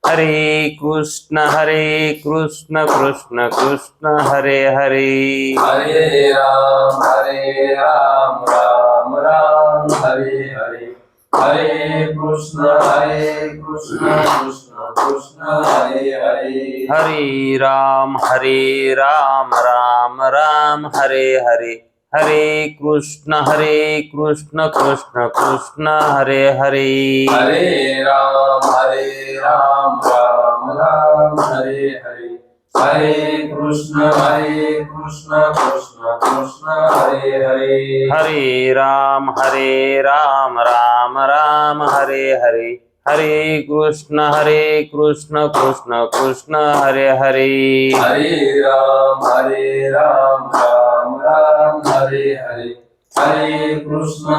हरे कृष्ण कृष्ण कृष्ण हरे हरे। हरे राम राम राम हरे हरे। हरे कृष्ण कृष्ण कृष्ण हरे हरे। हरे राम राम राम हरे हरे। हरे कृष्ण कृष्ण कृष्ण हरे हरे। हरे राम राम राम हरे हरे। हरे कृष्ण कृष्ण कृष्ण हरे हरे। हरे राम राम राम हरे हरे। हरे कृष्ण कृष्ण कृष्ण हरे हरे। हरे राम राम राम हरे हरे। हरे कृष्ण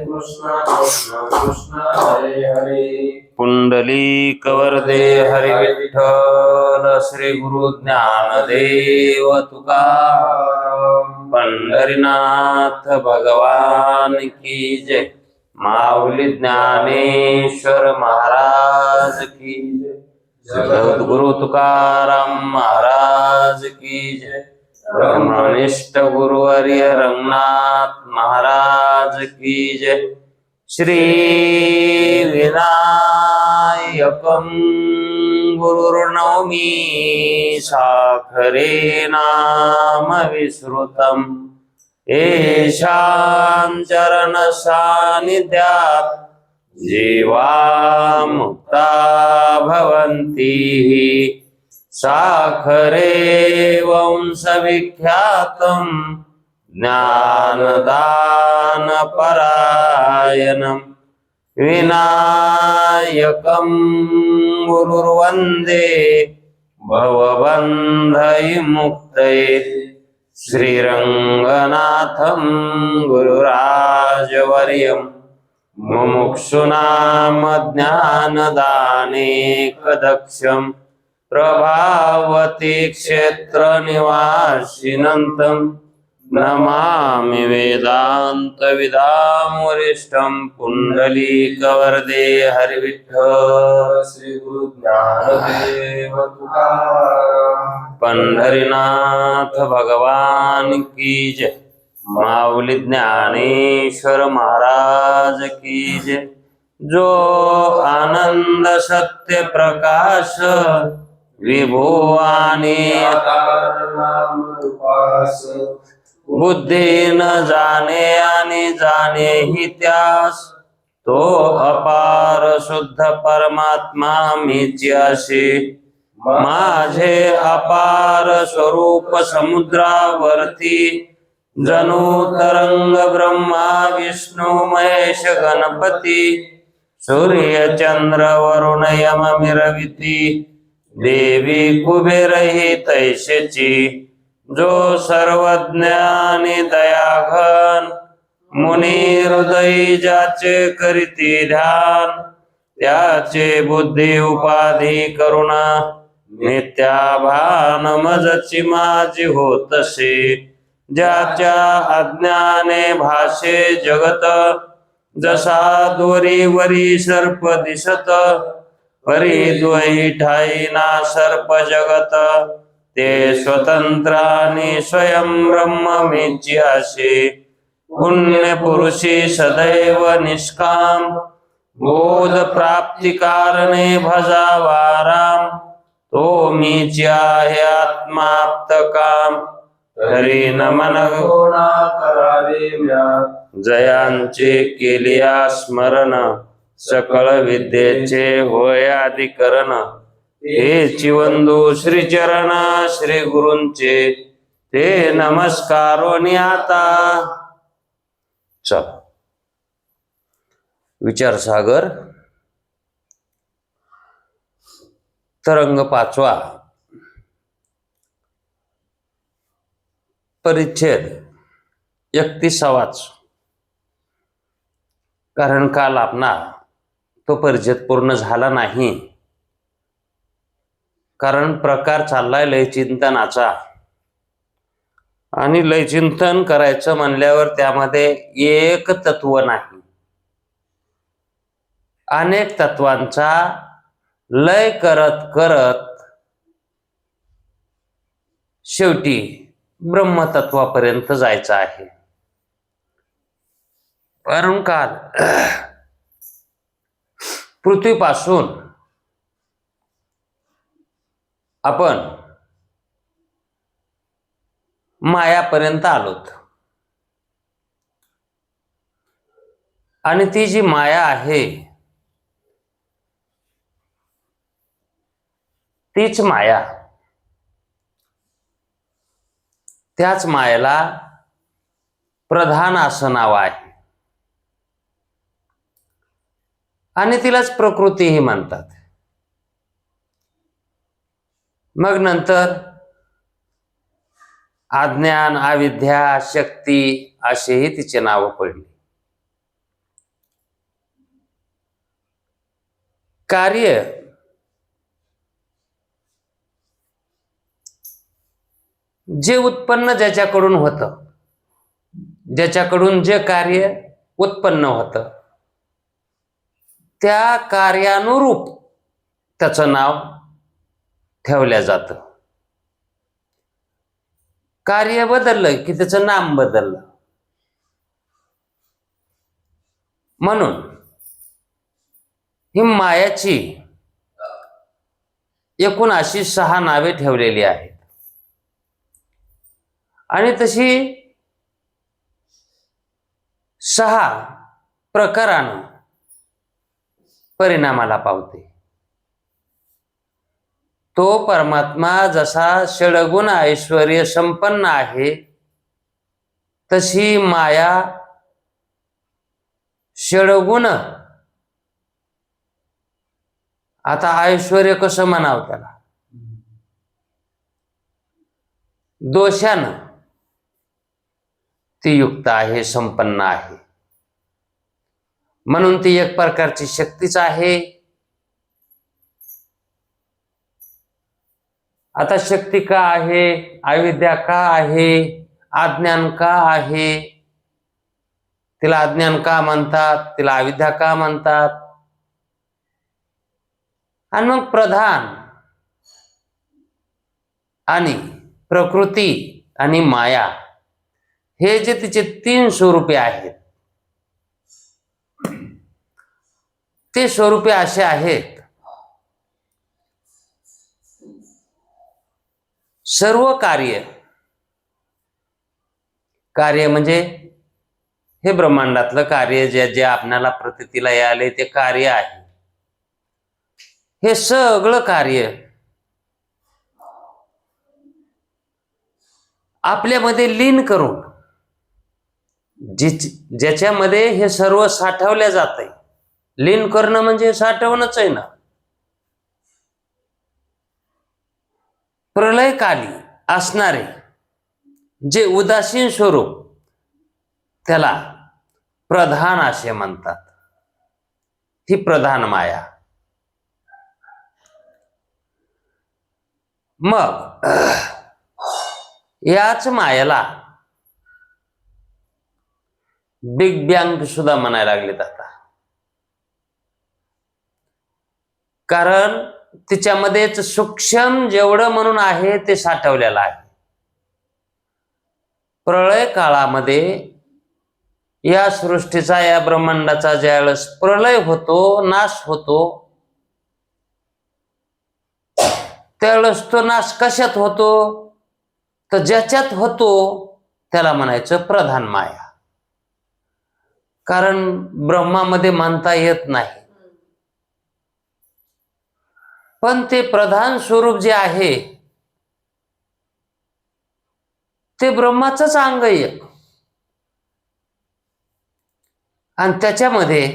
कृष्ण कृष्ण हरे हरे। पुंडलीक वरदे हरि विठ्ठल श्री गुरु ज्ञानदेव तुकाराम पंढरीनाथ भगवान की जय। माऊली ज्ञानेश्वर महाराज की जय। जगद्गुरु तुकाराम महाराज की जय। ब्रह्मनिष्ठ गुरुवर्य रंगनाथ महाराज की जय। श्री विनायकं गुरुर्नौमि साखरे नाम विश्रुतम् येषां चरण सान्निध्यात् जीवा मुक्ता भवन्ति। साखरे वंशविख्यातं ज्ञानदानपरायणं विनायकं गुरुर्वन्दे भवबन्धविमुक्तये। श्रीरङ्गनाथं गुरुराजवर्यं मुमुक्षूणां ज्ञानदानेकदक्षं प्रभावती क्षेत्रनिवासिनं नमामि वेदान्तविदां वरिष्ठं। पुण्डलीकवरदे हरिविठ्ठल श्री गुरु ज्ञानदेव तुकाराम पंढरीनाथ भगवान की जय। माऊली ज्ञानेश्वर महाराज की जय। जो आनंद सत्य प्रकाश विभो आणि नाम उपास बुद्धी न जाणे आणि जाणे ही त्यास, तो अपार शुद्ध परमात्मा मीच असे। माझे अपार स्वरूप समुद्रावरती जणू तरंग ब्रह्मा विष्णू महेश गणपती सूर्य चंद्र वरुण यम मिरविती देवी कुबेर ही तैसेची। जो सर्वज्ञ आणि दयाघन मुनी हृदयी ज्याचे करीती ध्यान, त्याचे बुद्धी उपाधी करुणा नित्याभान मजची माझी होतसे। ज्याच्या अज्ञाने भाषे जगत, जसा दोरीवरी सर्प दिसत, परी द्वयी ठाई ना सर्प जगत, ते स्वतंत्र आणि स्वयं ब्रह्म मीची असे। पुण्य पुरुषी सदैव निष्काम, बोध प्राप्ती कारणे भजावा राम, तो मीची आहे आत्माप्त काम, हरी नमन कोणा करावे म्या। जयांचे केलिया स्मरण, सकळ विद्येचे होय अधिकरण, हे चिवंदू श्रीचरण श्री गुरूंचे, ते नमस्कारोनी आता। चल विचार सागर तरंग 5वा परिच्छेद 31वाच। कारण काल आपला तो परिच्छेद पूर्ण झाला नाही, कारण प्रकार चाललाय लयचिंतनाचा, आणि लयचिंतन करायचं म्हणल्यावर त्यामध्ये एक तत्व नाही, अनेक तत्वांचा लय करत करत शेवटी ब्रह्मतत्वापर्यंत जायचं आहे. काल पृथ्वीपासून आपण मायापर्यंत आलोत आणि ती जी माया आहे तीच माया, त्याच मायेला प्रधान असं नाव आहे आणि तिलाच प्रकृतीही म्हणतात. मग नंतर अज्ञान, अविद्या, शक्ती असेही तिचे नाव पडले. कार्य जे उत्पन्न ज्याच्याकडून होतं, ज्याच्याकडून जे कार्य उत्पन्न होतं त्या कार्यानुरूप त्याचं नाव ठेवलं जातं. कार्य बदललं की त्याचं नाम बदललं. म्हणून ही मायाची एकूण अशी 6 नावे ठेवलेली आहेत आणि तशी 6 प्रकारानं परिणामाला पावते. तो परमात्मा जसा षडगुण ऐश्वर्य संपन्न आहे तशी माया षडगुण, आता ऐश्वर्य कसं म्हणावं त्याला, दोषानं ती युक्त आहे, संपन्न आहे. म्हणून ती एक प्रकारची शक्तीच आहे. आता शक्ती का आहे, अविद्या का आहे, अज्ञान का आहे, तिला अज्ञान का म्हणतात, तिला अविद्या का म्हणतात, आणि मग प्रधान आणि प्रकृती आणि माया हे जे तिचे 3 स्वरूपे आहेत ते स्वरूपे असे आहेत. सर्व कार्य म्हणजे हे ब्रह्मांडातलं कार्य जे आपल्याला प्रतीला आले ते कार्य आहे. हे सगळं कार्य आपल्यामध्ये लीन करून ज्याच्यामध्ये हे सर्व साठवल्या जाते. लीन करणं म्हणजे साठवणंच आहे ना. प्रलयकाली असणारे जे उदासीन स्वरूप त्याला प्रधान असे म्हणतात. ही प्रधान माया. मग याच मायाला बिग बँग सुद्धा म्हणायला लागलेत आता. कारण तिच्यामध्येच सूक्ष्म जेवढं म्हणून आहे ते साठवलेलं आहे. प्रलय काळामध्ये या सृष्टीचा, या ब्रह्मांडाचा ज्यावेळेस प्रलय होतो, नाश होतो, त्यावेळेस तो नाश कशात होतो, तर ज्याच्यात होतो त्याला म्हणायचं प्रधान माया. कारण ब्रह्मामध्ये मानता येत नाही, पण ते प्रधान स्वरूप जे आहे ते ब्रह्माचंच अंग आहे आणि त्याच्यामध्ये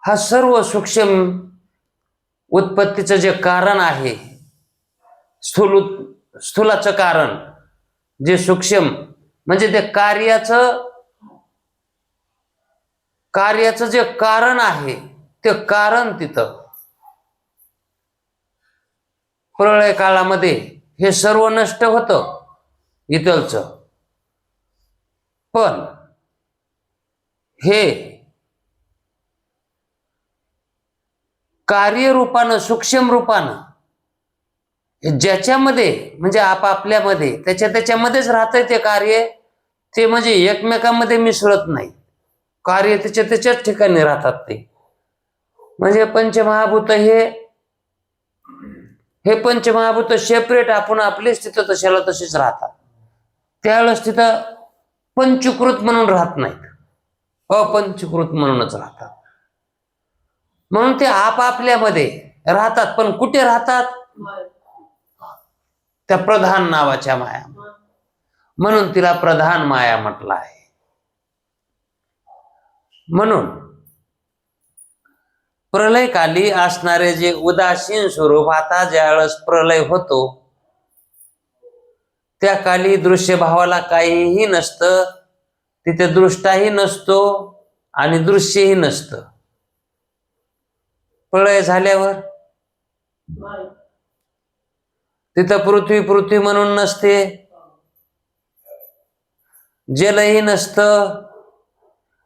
हा सर्व सूक्ष्म उत्पत्तीचं जे कारण आहे, स्थूलाचं कारण, जे सूक्ष्म म्हणजे ते कार्याचं जे कारण आहे ते कारण तिथं प्रलय काळामध्ये हे सर्व नष्ट होतं इथलचं. पण हे कार्यरूपानं सूक्ष्म रूपानं ज्याच्यामध्ये म्हणजे आपापल्यामध्ये त्याच्यामध्येच राहतंय ते कार्य, ते म्हणजे एकमेकांमध्ये मिसळत नाही. कार्य त्याच्याच ठिकाणी राहतात ते. म्हणजे पंचमहाभूत हे पंचमहाभूत सेपरेट आपण आपलेच तिथं तशाला तशीच राहतात. त्यावेळेस तिथं पंचीकृत म्हणून राहत नाहीत, अपंचीकृत म्हणूनच राहतात. म्हणून ते आपापल्यामध्ये राहतात. पण कुठे राहतात? त्या प्रधान नावाच्या माया, म्हणून तिला प्रधान माया म्हटलं आहे. म्हणून प्रलयकाली असणारे जे उदासीन स्वरूप, आता ज्यावेळेस प्रलय होतो त्या काली दृश्य भावाला काहीही नसतं, तिथे दृष्टाही नसतो आणि दृश्यही नसतं. प्रलय झाल्यावर तिथं पृथ्वी म्हणून नसते, जलही नसतं,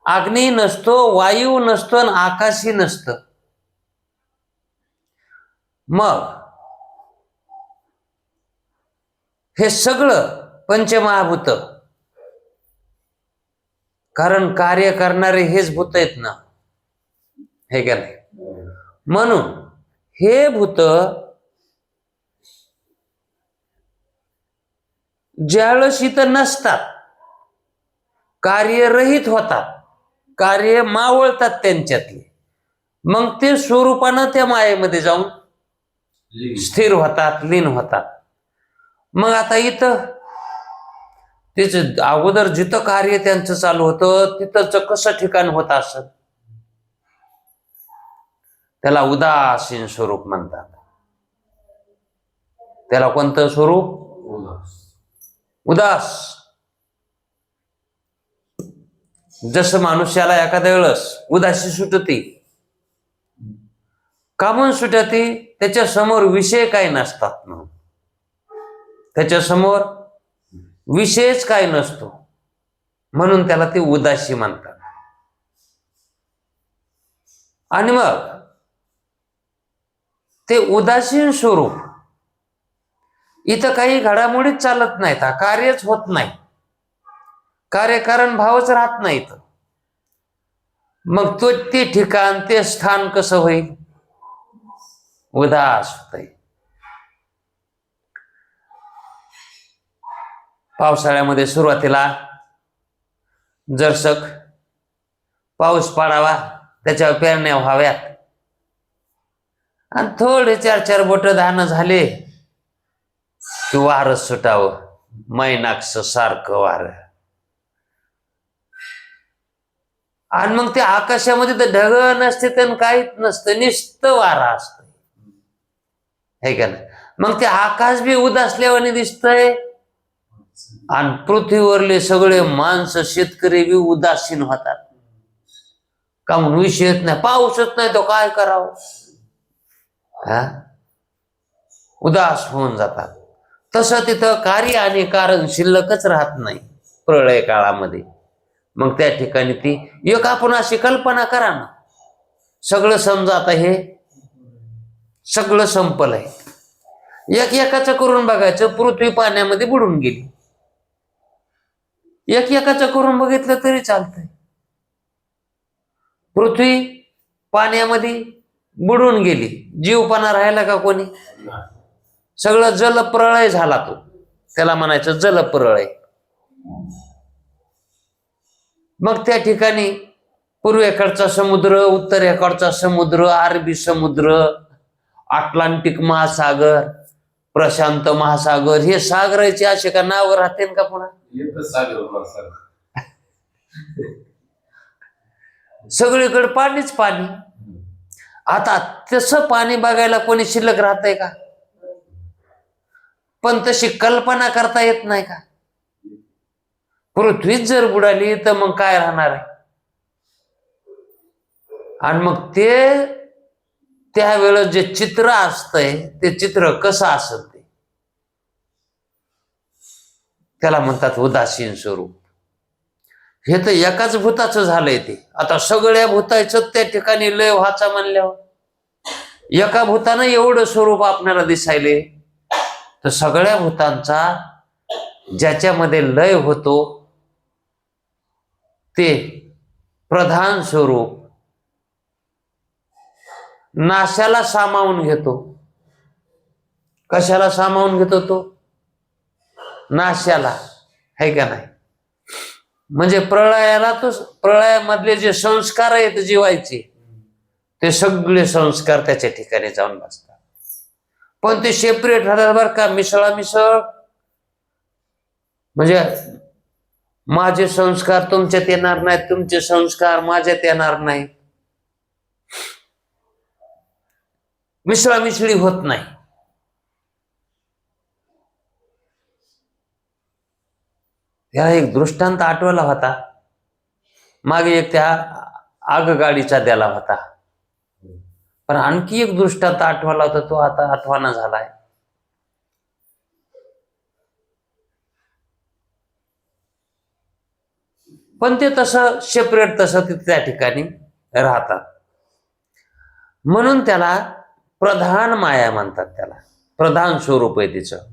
अग्नी नसतो, वायू नसतो आणि आकाशही नसतं. मग हे सगळं पंचमहाभूत, कारण कार्य करणारे हेच भूत आहेत ना, हे का नाही? म्हणून हे भूत ज्यावेळेस इथं नसतात, कार्यरहित होतात, कार्य मावळतात त्यांच्यातले, मग ते स्वरूपानं त्या मायेमध्ये जाऊन स्थिर होतात, लीन होतात. मग आता इथं तिचं अगोदर जिथं कार्य त्यांचं चालू होतं तिथंच कसं ठिकाण होत असत, त्याला उदासीन स्वरूप म्हणतात. त्याला कोणतं स्वरूप? उदास. जसं मनुष्याला एखाद्या वेळेस उदासी सुटती, का म्हणून सुटती? त्याच्या समोर विषय काही नसतात म्हणून. त्याच्या समोर विषयच काही नसतो म्हणून त्याला ते उदासी म्हणतात. आणि मग ते उदासीन स्वरूप इथं काही घडामोडीच चालत नाहीत, कार्यच होत नाही, कार्यकारण भावच राहत नाहीत. मग तो ते ठिकाण, ते स्थान कसं होईल? उदास होतंय. पावसाळ्यामध्ये सुरुवातीला जरसक पाऊस पडावा, त्याच्यावर पेरण्या व्हाव्यात, आणि थोडे 4-4 बोट धान झाले की वारं सुटावं, मैनाकस सारखं वारं. आणि मग ते आकाशामध्ये तर ढग नसते तर काहीच नसतं, नुसतं वारा असतं, हे का नाही? मग ते आकाश बी उदासल्यावानी दिसतंय आणि पृथ्वीवरले सगळे माणसं, शेतकरी बी उदासीन होतात. का म्हणून विषयच नाही, पाऊसच नाही, तो काय करावं? उदास होऊन जातात. तसं तिथं कार्य आणि कारण शिल्लकच राहत नाही प्रलय काळामध्ये. मग त्या ठिकाणी ती एक आपण अशी कल्पना करा ना, सगळं समजा आता हे सगळं संपलंय, एकाचं करून बघायचं, पृथ्वी पाण्यामध्ये बुडून गेली. एकाचं करून बघितलं तरी चालतंय. पृथ्वी पाण्यामध्ये बुडून गेली, जीवपणा राहिला का कोणी? सगळं जलप्रळय झाला, तो त्याला म्हणायचं जलप्रळय. मग त्या ठिकाणी पूर्वेकडचा समुद्र, उत्तरेकडचा समुद्र, अरबी समुद्र, अटलांटिक महासागर, प्रशांत महासागर, हे सागराचे असे का नाव राहते का पुन्हा? सगळीकडे पाणीच पाणी. आता तसं पाणी बघायला कोणी शिल्लक राहतंय का? पण तशी कल्पना करता येत नाही का? पृथ्वीच जर बुडाली तर मग काय राहणार आहे? आणि मग ते त्यावेळेस जे चित्र असतंय ते चित्र कसं असत, ते त्याला म्हणतात उदासीन स्वरूप. हे तर एकाच भूताचं झालंय ते. आता सगळ्या भूताचं त्या ठिकाणी लय व्हायचा म्हणल्यावर एका भूतानं एवढं स्वरूप आपल्याला दिसायले, तर सगळ्या भूतांचा ज्याच्यामध्ये लय होतो ते प्रधान स्वरूप नाशाला सामावून घेतो. कशाला सामावून घेतो तो? नाशाला, है का नाही? म्हणजे प्रळयाला, तो प्रळयामधले जे संस्कार आहेत जीवायचे, ते सगळे संस्कार त्याच्या ठिकाणी जाऊन बसतात. पण ते सेपरेट राहतात बरं का, मिसळामिसळ. म्हणजे माझे संस्कार तुमच्यात येणार नाहीत, तुमचे संस्कार माझ्यात येणार नाहीत, मिसळामिसळी होत नाही. याला एक दृष्टांत आठवला होता मागे, एक त्या आगगाडीचा द्याला होता. पण आणखी एक दृष्टांत आठवला होता, तो आता आठवणा झालाय. पण ते तसं सेपरेट, तसं ते त्या ठिकाणी राहतात. म्हणून त्याला प्रधान माया म्हणतात. त्याला प्रधान स्वरूप आहे तिचं.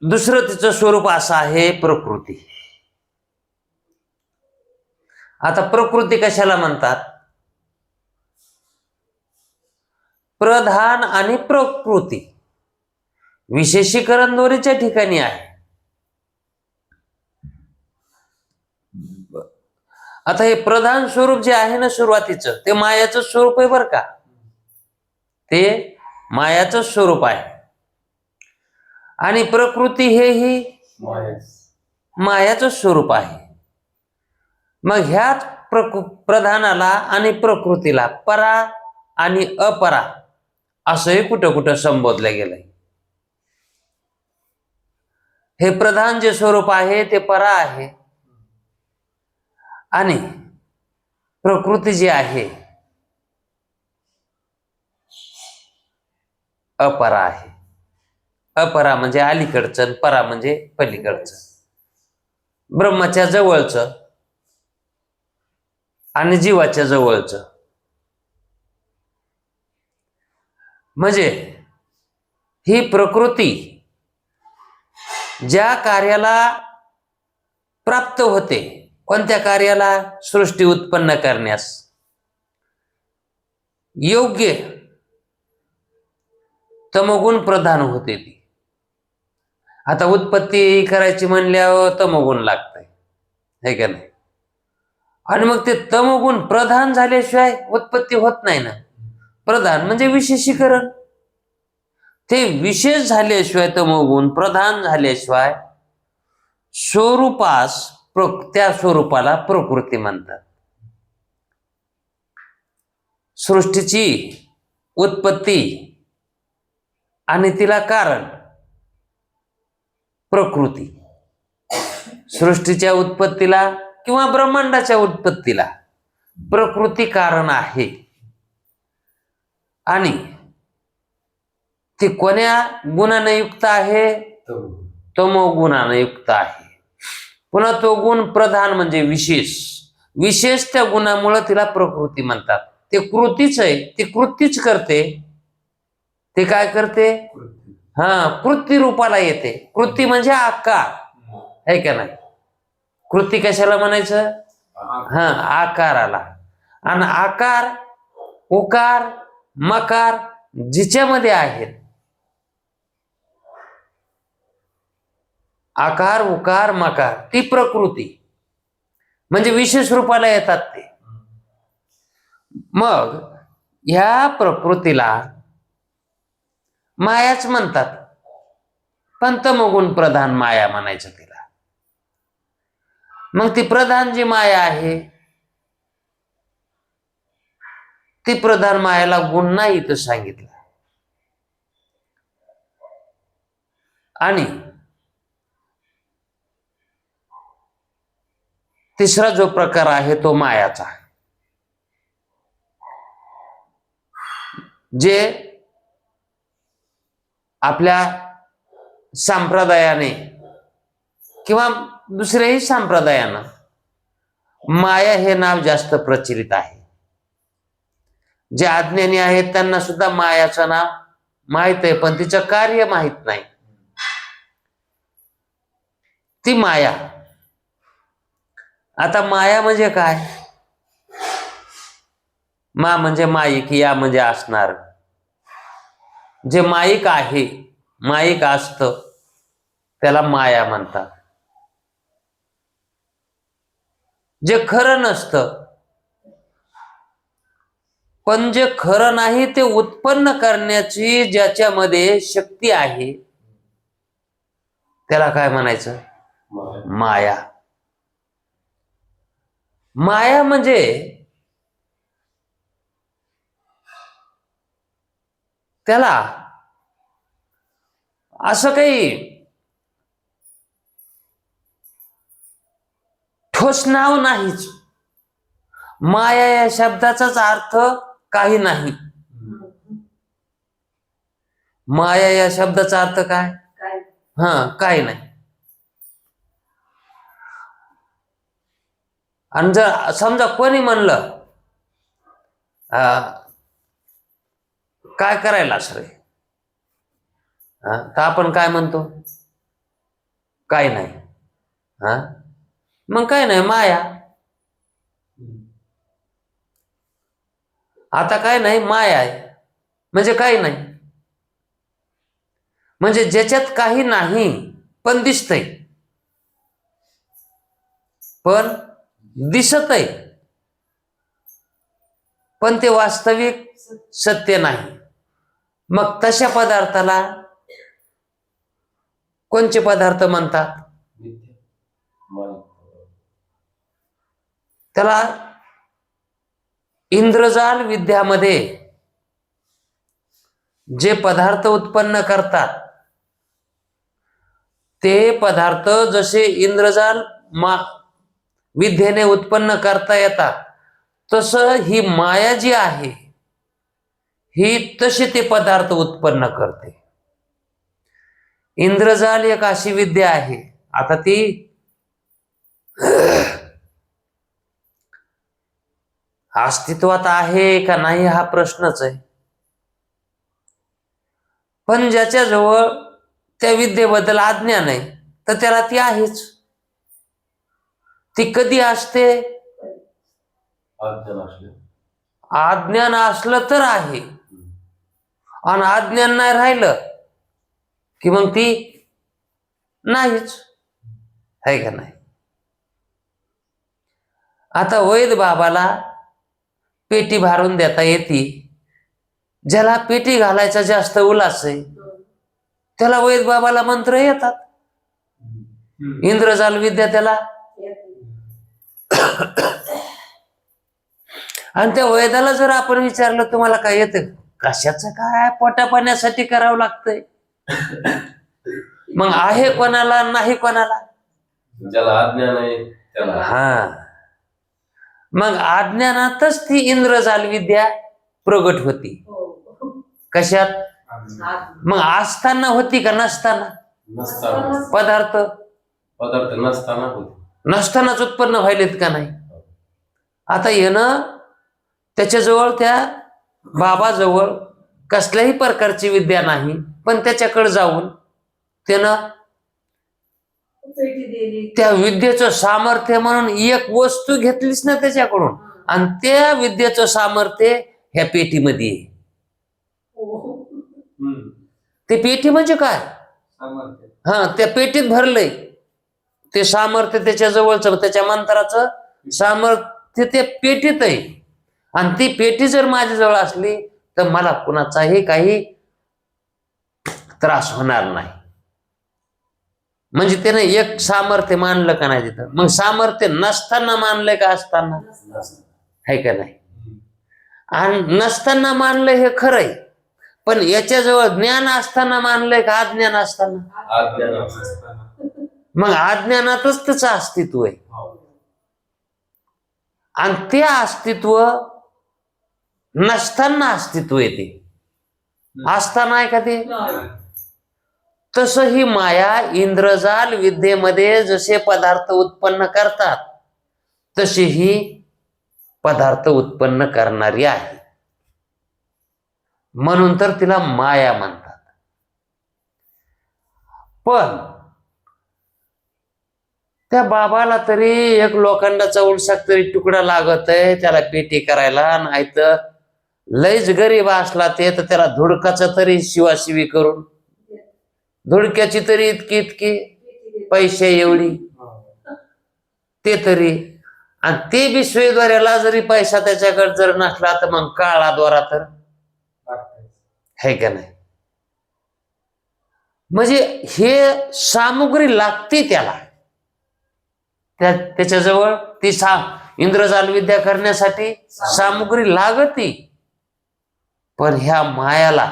दुसरं तिचं स्वरूप असं आहे प्रकृती. आता प्रकृती कशाला म्हणतात? प्रधान आणि प्रकृती विशेषीकरण दोरीच्या ठिकाणी आहे. आता हे प्रधान स्वरूप जे आहे ना सुरुवातीचं, ते मायाचं स्वरूप आहे बरं का. ते मायाचं स्वरूप आहे. आणि प्रकृती हेही मायाचं स्वरूप आहे. मग ह्याच प्रधानाला आणि प्रकृतीला परा आणि अपरा असंही कुठं कुठं संबोधलं गेलंय. हे प्रधान जे स्वरूप आहे ते परा आहे, आणि प्रकृती जी आहे अपरा आहे. अपरा म्हणजे अलीकडचं, परा म्हणजे पलीकडचं, ब्रह्माच्या जवळचं आणि जीवाच्या जवळचं. म्हणजे ही प्रकृती ज्या कार्याला प्राप्त होते, कोणत्या कार्याला? सृष्टी उत्पन्न करण्यास योग्य तमोगुण प्रधान होते ती. आता उत्पत्ती करायची म्हणल्यावर तमोगुण लागतंय, है का नाही? आणि मग ते तमोगुण प्रधान झाल्याशिवाय उत्पत्ती होत नाही ना. प्रधान म्हणजे विशेषीकरण. ते विशेष झाल्याशिवाय, तमोगुण प्रधान झाल्याशिवाय स्वरूपास, त्या स्वरूपाला प्रकृती म्हणतात. सृष्टीची उत्पत्ती आणि तिला कारण प्रकृती. सृष्टीच्या उत्पत्तीला किंवा ब्रह्मांडाच्या उत्पत्तीला प्रकृती कारण आहे. आणि ती कोण्या गुणाने युक्त आहे? तमोगुणाने युक्त आहे. पुन्हा तो गुण प्रधान म्हणजे विशेष त्या गुणामुळे तिला प्रकृती म्हणतात. ते कृतीच आहे, ती कृतीच करते. ते काय करते? कृती रूपाला येते. कृती म्हणजे आकार, है का नाही? कृती कशाला म्हणायचं? आकाराला. आणि आकार, उकार, मकार जिच्यामध्ये आहेत, आकार, उकार, मकार, ती प्रकृती म्हणजे विशेष रूपाला येतात ते. मग ह्या प्रकृतीला मायाच म्हणतात, पण तमोगुण प्रधान माया म्हणायचं तिला. मग ती प्रधान जी माया आहे, ती प्रधान मायाला गुण नाही इथं सांगितलं. आणि तिसरा जो प्रकार आहे तो मायाचा, जे आपल्या संप्रदायाने किंवा दुसऱ्याही संप्रदायानं माया हे नाव जास्त प्रचलित आहे. जे अज्ञानी आहेत त्यांना सुद्धा मायाचं नाव माहित आहे, पण तिचं कार्य माहित नाही. ती माया. आता माया म्हणजे काय? मा म्हणजे माईक, या म्हणजे असणार. जे माईक आहे, माईक असतं त्याला माया म्हणतात. जे खरं नसतं, पण जे खरं नाही ते उत्पन्न करण्याची ज्याच्यामध्ये शक्ती आहे त्याला काय म्हणायचं? माया. माया म्हणजे त्याला असं काही ठोस नाव नाहीच. माया या शब्दाचाच अर्थ काही नाही. माया या शब्दाचा अर्थ काय? काही नाही. आणि जर समजा कोणी म्हणलं काय करायलास रे, तर आपण काय म्हणतो? काय नाही. मग काय नाही, माया. आता काय नाही, माया आहे म्हणजे काही नाही. म्हणजे ज्याच्यात काही नाही पण दिसतंय, पण दिसतंय, पण ते वास्तविक सत्य नाही. मग तशा पदार्थाला कोणचे पदार्थ म्हणतात? त्याला इंद्रजाल विद्यामध्ये जे पदार्थ उत्पन्न करतात ते पदार्थ जसे इंद्रजाल विद्येने उत्पन्न करता येतात, तसं ही माया जी आहे ही तशी ते पदार्थ उत्पन्न करते. इंद्रजाल एक अशी विद्या आहे. आता ती अस्तित्वात आहे का नाही हा प्रश्नच आहे. पण ज्याच्याजवळ त्या विद्येबद्दल अज्ञान आहे तर त्याला ती आहेच. ती कधी असते? अज्ञान असलं तर आहे, आणि अज्ञान नाही राहिलं की मग ती नाहीच, आहे का नाही? आता वैद बाबाला पेटी भारून देता येते. ज्याला पेटी घालायचा जास्त उल्हास आहे त्याला वैद बाबाला मंत्र येतात. इंद्रजाल विद्या त्याला. आणि त्या वैदाला जर आपण विचारलं तुम्हाला काय येतं, कशाचं काय, पोटा पाण्यासाठी करावं लागतंय. मग आहे कोणाला, नाही कोणाला? ज्याला अज्ञान आहे त्याला. मग अज्ञानातच ती इंद्रजाल विद्या प्रगट होती. कशात? मग असताना होती का नसताना? पदार्थ नसताना होती. नसतानाच उत्पन्न व्हायलेत का नाही? आता येणं त्याच्याजवळ, त्या बाबाजवळ कसल्याही प्रकारची विद्या नाही, पण त्याच्याकडे जाऊन त्यानं त्या विद्येचं सामर्थ्य म्हणून एक वस्तू घेतलीच ना त्याच्याकडून, आणि त्या विद्येचं सामर्थ्य ह्या पेटीमध्ये आहे. ते पेटी म्हणजे काय? त्या पेटीत भरलंय ते सामर्थ्य. त्याच्या जवळचं, त्याच्या मंत्राचं सामर्थ्य ते पेटीत आहे. आणि ती पेटी जर माझ्याजवळ असली तर मला कुणाचाही काही त्रास होणार नाही. म्हणजे त्याने एक सामर्थ्य मानलं का नाही तिथं? मग सामर्थ्य नसताना मानलंय का असताना? आहे का नाही? आणि नसताना मानलंय हे खरंय, पण याच्याजवळ ज्ञान असताना मानलंय का अज्ञान असताना? मग अज्ञानातच त्याचं अस्तित्व आहे. आणि ते अस्तित्व नसताना अस्तित्व येते, असताना आहे का ते? तसं ही माया इंद्रजाल विद्येमध्ये जसे पदार्थ उत्पन्न करतात तशी ही पदार्थ उत्पन्न करणारी आहे, म्हणून तर तिला माया म्हणतात. पण त्या बाबाला तरी एक लोखंडाचा उलसाक तरी तुकडा लागत आहे त्याला पेटी करायला, नाही तर लयच गरीब असला ते तर त्याला धुडकाचं तरी शिवाशिवी करून, धुडक्याची तरी इतकी इतकी पैसे एवढी ते तरी, आणि ते बी सुईद्वाऱ्याला जरी पैसा त्याच्याकडे जर नसला तर मग काळा द्वारा तर है का नाही. म्हणजे हे सामुग्री लागते त्याला, त्याच्याजवळ ती इंद्रजाल विद्या करण्यासाठी सामुग्री लागती. पण ह्या मायाला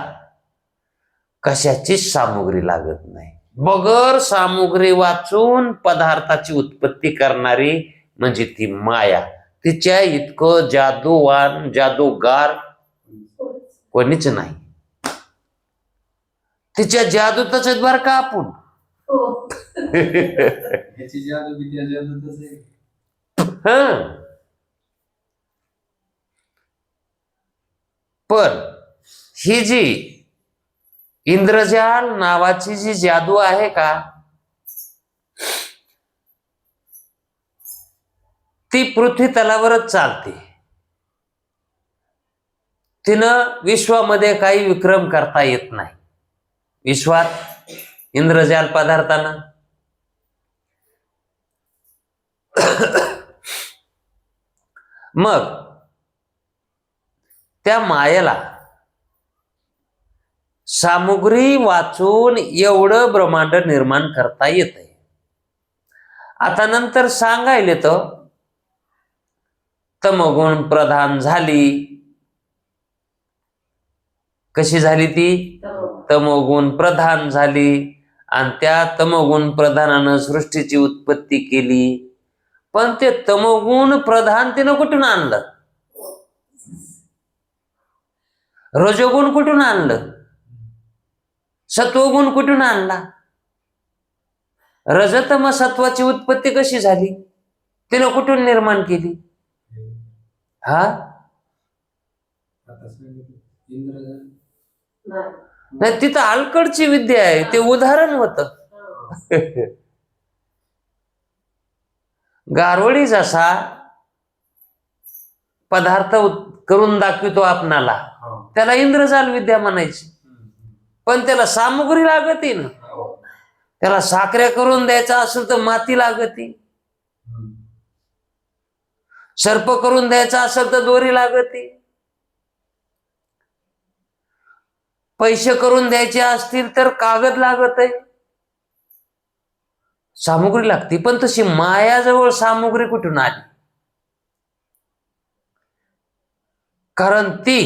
कशाचीच सामुग्री लागत नाही. बगर सामुग्री वाचून पदार्थाची उत्पत्ती करणारी म्हणजे ती माया. तिच्या इतकं जादूवान जादूगार कोणीच नाही. तिच्या जादूतच आहेत बरं का आपण. पण ही जी इंद्रजाल नावाची जी जादू आहे का, ती पृथ्वी तलावरच चालते. तिनं विश्वामध्ये काही विक्रम करता येत नाही. विश्वात इंद्रजाल पदार्थानं मग त्या मायेला सामुग्री वाचून एवढं ब्रह्मांड निर्माण करता येतंय. आता नंतर सांगायले तर तमोगुण प्रधान झाली. कशी झाली ती? तमोगुण प्रधान झाली, आणि त्या तमोगुण प्रधानानं सृष्टीची उत्पत्ती केली. पण ते तमोगुण प्रधान तिनं कुठून आणलं? रजोगुण कुठून आणलं? सत्वगुण कुठून आणला? रजतम सत्वाची उत्पत्ती कशी झाली? तिनं कुठून निर्माण केली? हा नाही, तिथं अलीकडची विद्या आहे, ते उदाहरण होत. गारवडी जसा पदार्थ करून दाखवितो आपणाला, त्याला इंद्रजाल विद्या म्हणायची. पण त्याला सामुग्री लागती ना. त्याला साखऱ्या करून द्यायचा असेल तर माती लागती, सर्प करून द्यायचा असेल तर दोरी लागती, पैसे करून द्यायचे असतील तर कागद लागत आहे, सामुग्री लागते. पण तशी मायाजवळ सामुग्री कुठून आली? कारण ती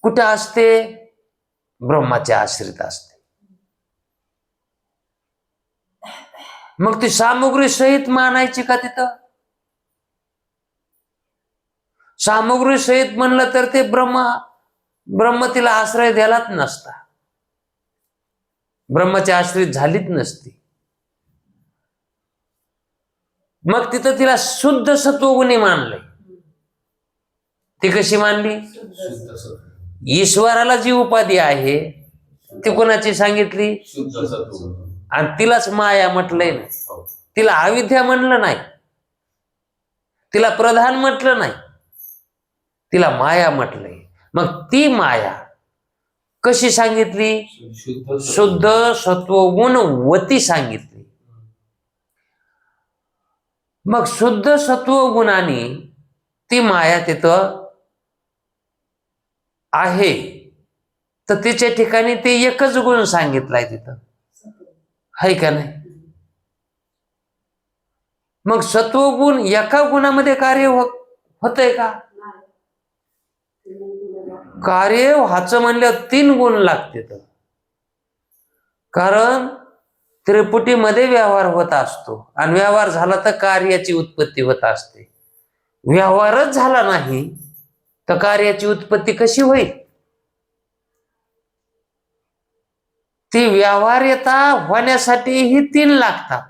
कुठे असते? ब्रह्माच्या आश्रित असते. मग ती सामुग्री सहित मानायची का तिथं? सामुग्री सहित म्हणलं तर ते ब्रह्म तिला आश्रय द्यायलाच नसता, ब्रह्माच्या आश्रित झालीच नसती. मग तिथं तिला शुद्ध सत्वगुणी मानलंय. ती कशी मानली? ईश्वराला जी उपाधी आहे ती कोणाची सांगितली? आणि तिलाच माया म्हटलंय ना. तिला अविद्या म्हणलं नाही, तिला प्रधान म्हटलं नाही, तिला माया म्हटलंय. मग ती माया कशी सांगितली? शुद्ध सत्वगुण वती सांगितली. मग शुद्ध सत्वगुणाने ती माया तिथं आहे, तर तिच्या ठिकाणी ते एकच गुण सांगितलाय तिथं, है का नाही? मग सत्वगुण एका गुणामध्ये कार्य होतंय का? कार्य व्हायचं म्हणल्यावर 3 गुण लागते. कारण त्रिपुटीमध्ये व्यवहार होत असतो, आणि व्यवहार झाला तर कार्याची उत्पत्ती होत असते. व्यवहारच झाला नाही तर कार्याची उत्पत्ती कशी होईल? ती व्यवहार्यता होण्यासाठी ही 3 लागतात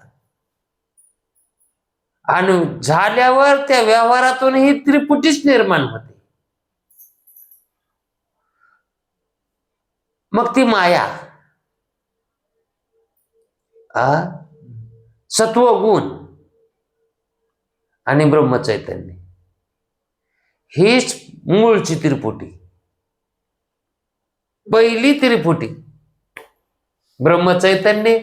आणि झाल्यावर त्या व्यवहारातून ही त्रिपुटीच निर्माण होते. मग ती माया, सत्वगुण आणि ब्रह्मचैतन्य हीच मूळची त्रिपुटी. पहिली त्रिपुटी ब्रह्मचैतन्य,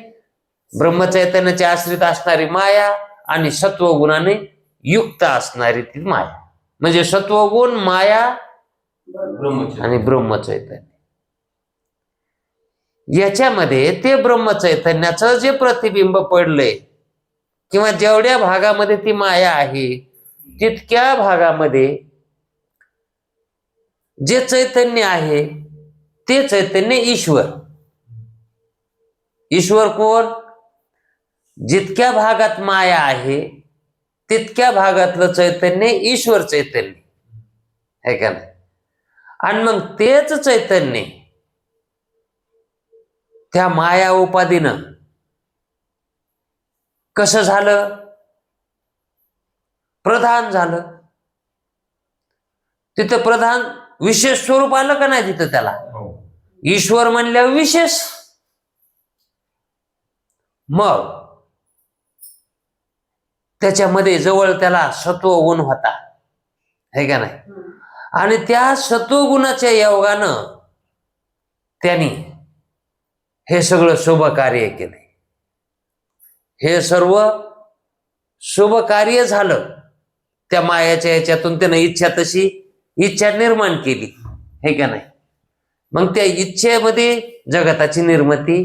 ब्रह्मचैतन्याचे आश्रित असणारी माया आणि सत्वगुणाने युक्त असणारी ती माया, म्हणजे सत्वगुण, माया आणि ब्रह्मचैतन्य. याच्यामध्ये ते ब्रह्मचैतन्याचं जे प्रतिबिंब पडलंय किंवा जेवढ्या भागामध्ये ती माया आहे तितक्या भागामध्ये जे चैतन्य आहे ते चैतन्य ईश्वर. ईश्वर कोण? जितक्या भागात माया आहे तितक्या भागातलं चैतन्य ईश्वर चैतन्य आहे का नाही. आणि मग तेच चैतन्य त्या माया उपाधीनं कसं झालं? प्रधान झालं. तिथं प्रधान विशेष स्वरूप आलं का नाही तिथं त्याला? ईश्वर म्हणल्यावर विशेष. मग त्याच्यामध्ये जवळ त्याला सत्वगुण होता है का नाही. आणि त्या सत्वगुणाच्या योगानं त्यांनी हे सगळं शुभ कार्य केले. हे सर्व शुभ कार्य झालं. त्या मायाच्या याच्यातून त्यानं इच्छा तशी इच्छा निर्माण केली हे का नाही. मग त्या इच्छेमध्ये जगताची निर्मिती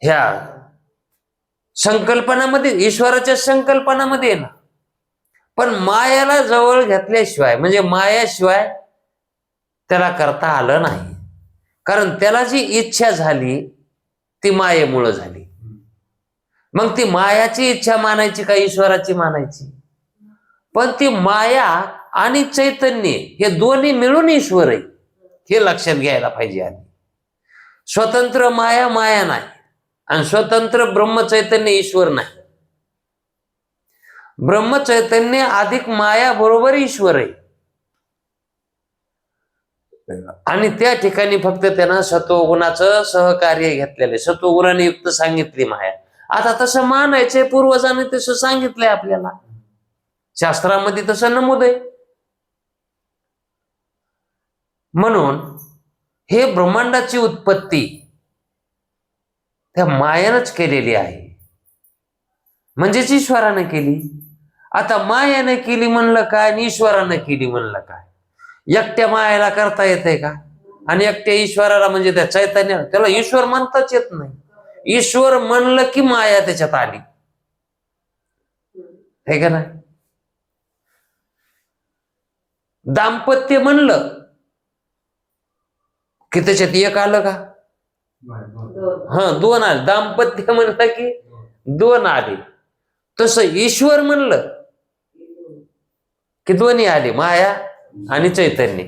ह्या संकल्पनामध्ये, ईश्वराच्या संकल्पनामध्ये आहे ना. पण मायाला जवळ घेतल्याशिवाय, म्हणजे मायाशिवाय त्याला करता आलं नाही. कारण त्याला जी इच्छा झाली ती मायेमुळे झाली. मग ती मायाची इच्छा मानायची का ईश्वराची मानायची? पण ती माया आणि चैतन्य हे दोन्ही मिळून ईश्वर आहे हे लक्षात घ्यायला पाहिजे. आधी स्वतंत्र माया माया नाही आणि स्वतंत्र ब्रह्मचैतन्य ईश्वर नाही. ब्रह्मचैतन्य अधिक माया बरोबर ईश्वर आहे. आणि त्या ठिकाणी फक्त त्यांना सत्वगुणाचं सहकार्य घेतलेले, सत्वगुणाने युक्त सांगितली माया. आता तसं मानायचंय, पूर्वजांनी तसं सांगितलंय आपल्याला, शास्त्रामध्ये तसं नमूद आहे. म्हणून हे ब्रह्मांडाची उत्पत्ती त्या मायानंच केलेली आहे, म्हणजेच ईश्वरानं केली. आता मायाने केली म्हणलं काय आणि ईश्वरानं केली म्हणलं काय? एकट्या मायाला करता येते का? आणि एकट्या ईश्वराला, म्हणजे त्या चैतन्याला, त्याला ईश्वर म्हणताच येत नाही. ईश्वर म्हणलं की माया त्याच्यात आली हे का नाही. दाम्पत्य म्हणलं की त्याच्यात एक आलं का? दोन आले. दाम्पत्य म्हणलं की 2 आले. तसं ईश्वर म्हणलं की 2 आले, माया आणि चैतन्य.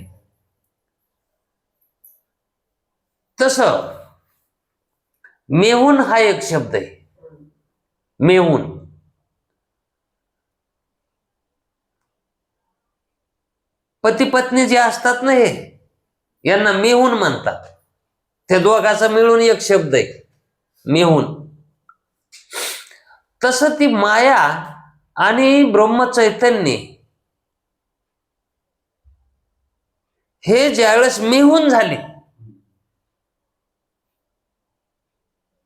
तसं मेहुन हा एक शब्द आहे. मेहुन पती पत्नी जे असतात ना, हे यांना मेहुन म्हणतात. त्या दोघांचा मिळून एक शब्द आहे मेहुन. तसं ती माया आणि ब्रह्मचैतन्य हे ज्यावेळेस मेहुन झाले,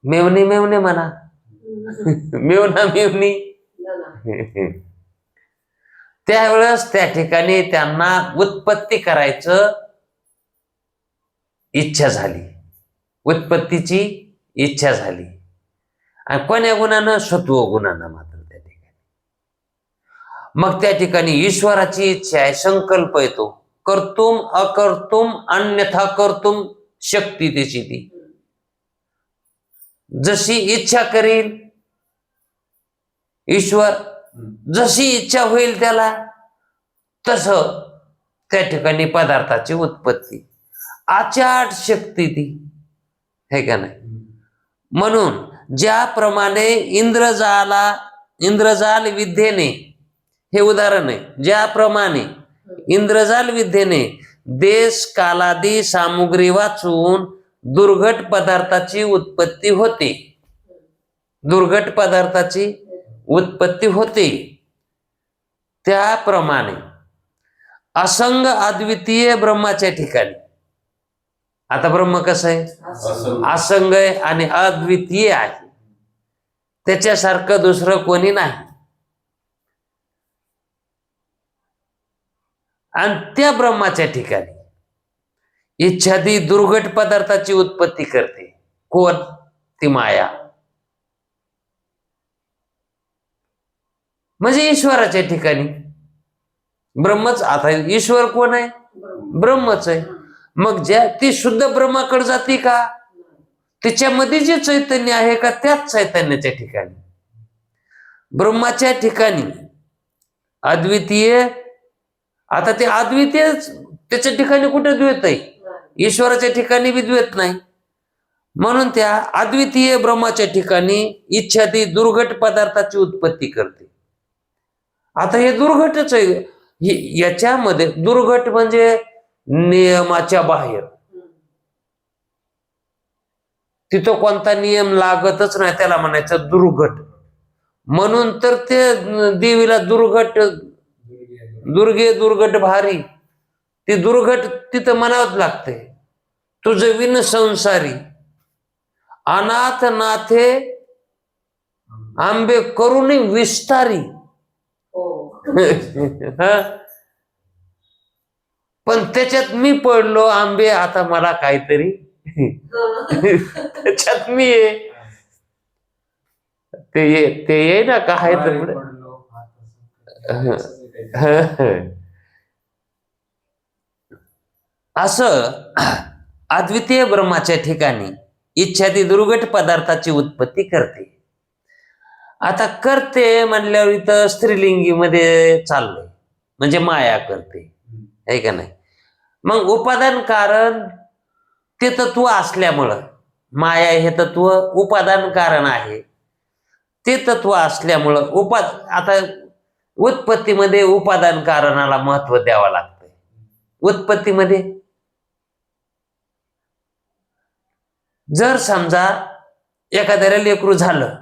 मेवणे मेवणे म्हणा, मेवना मेवणी, त्यावेळेस त्या ठिकाणी त्यांना उत्पत्ती करायचं इच्छा झाली, उत्पत्तीची इच्छा झाली. आणि कोण्या गुणानं? सत्व गुणानं. मात्र त्या ठिकाणी मग त्या ठिकाणी ईश्वराची इच्छा आहे, संकल्प येतो. कर्तुम अकर्तुम अन्यथा कर्तुम शक्ती त्याची ती. जशी इच्छा करील ईश्वर, जशी इच्छा होईल त्याला, तसं त्या ठिकाणी पदार्थाची उत्पत्ती. अचाट शक्ती ती, है का नाही? म्हणून ज्याप्रमाणे इंद्रजाल विद्येने, हे उदाहरण आहे, ज्याप्रमाणे इंद्रजाल विद्येने देश कालादी सामुग्री वाचून दुर्घट पदार्थाची उत्पत्ती होते, दुर्घट पदार्थाची उत्पत्ती होते, त्याप्रमाणे असंग अद्वितीय ब्रह्माच्या ठिकाणी, आता ब्रह्म कसं आहे? असंग आहे आणि अद्वितीय आहे, त्याच्यासारखं दुसरं कोणी नाही. आणि त्या ब्रह्माच्या ठिकाणी इच्छादी दुर्घट पदार्थाची उत्पत्ती करते कोण? ती माया. म्हणजे ईश्वराच्या ठिकाणी ब्रह्मच. आता ईश्वर कोण आहे? ब्रह्मच आहे. मग ज्या ती शुद्ध ब्रह्माकडे जाते का? तिच्यामध्ये जे चैतन्य आहे का त्याच चैतन्याच्या ठिकाणी, ब्रह्माच्या ठिकाणी अद्वितीय. आता ते अद्वितीय त्याच्या ठिकाणी कुठे द्वैत आहे? ईश्वराच्या ठिकाणी बी द्वैत नाही. म्हणून त्या अद्वितीय ब्रह्माच्या ठिकाणी इच्छादी दुर्घट पदार्थाची उत्पत्ती करते. आता हे दुर्घटच आहे. याच्यामध्ये दुर्घट म्हणजे नियमाच्या बाहेर, तिथं कोणता नियम लागतच नाही, त्याला म्हणायचं दुर्घट. म्हणून तर ते देवीला दुर्घट, दुर्घट भारी, ती दुर्घट तिथं म्हणावंच लागते. तुझं विन संसारी अनाथ नाथे आंबे करुणी विस्तारी. पण त्याच्यात मी पडलो आंबे, आता मला काहीतरी त्याच्यात मी आहे, ते ये ना काय तर असं अद्वितीय ब्रह्माच्या ठिकाणी इच्छादी दुर्घट पदार्थाची उत्पत्ती करते. आता करते म्हणल्यावर इथं स्त्रीलिंगी मध्ये चाललंय, म्हणजे माया करते, आहे का नाही? मग उपादान कारण ते तत्व असल्यामुळं, माया हे तत्व उपादान कारण आहे, ते तत्व असल्यामुळं आता उत्पत्तीमध्ये उपादान कारणाला महत्व द्यावं लागतंय. उत्पत्तीमध्ये जर समजा एखाद्याला लेकरू झालं,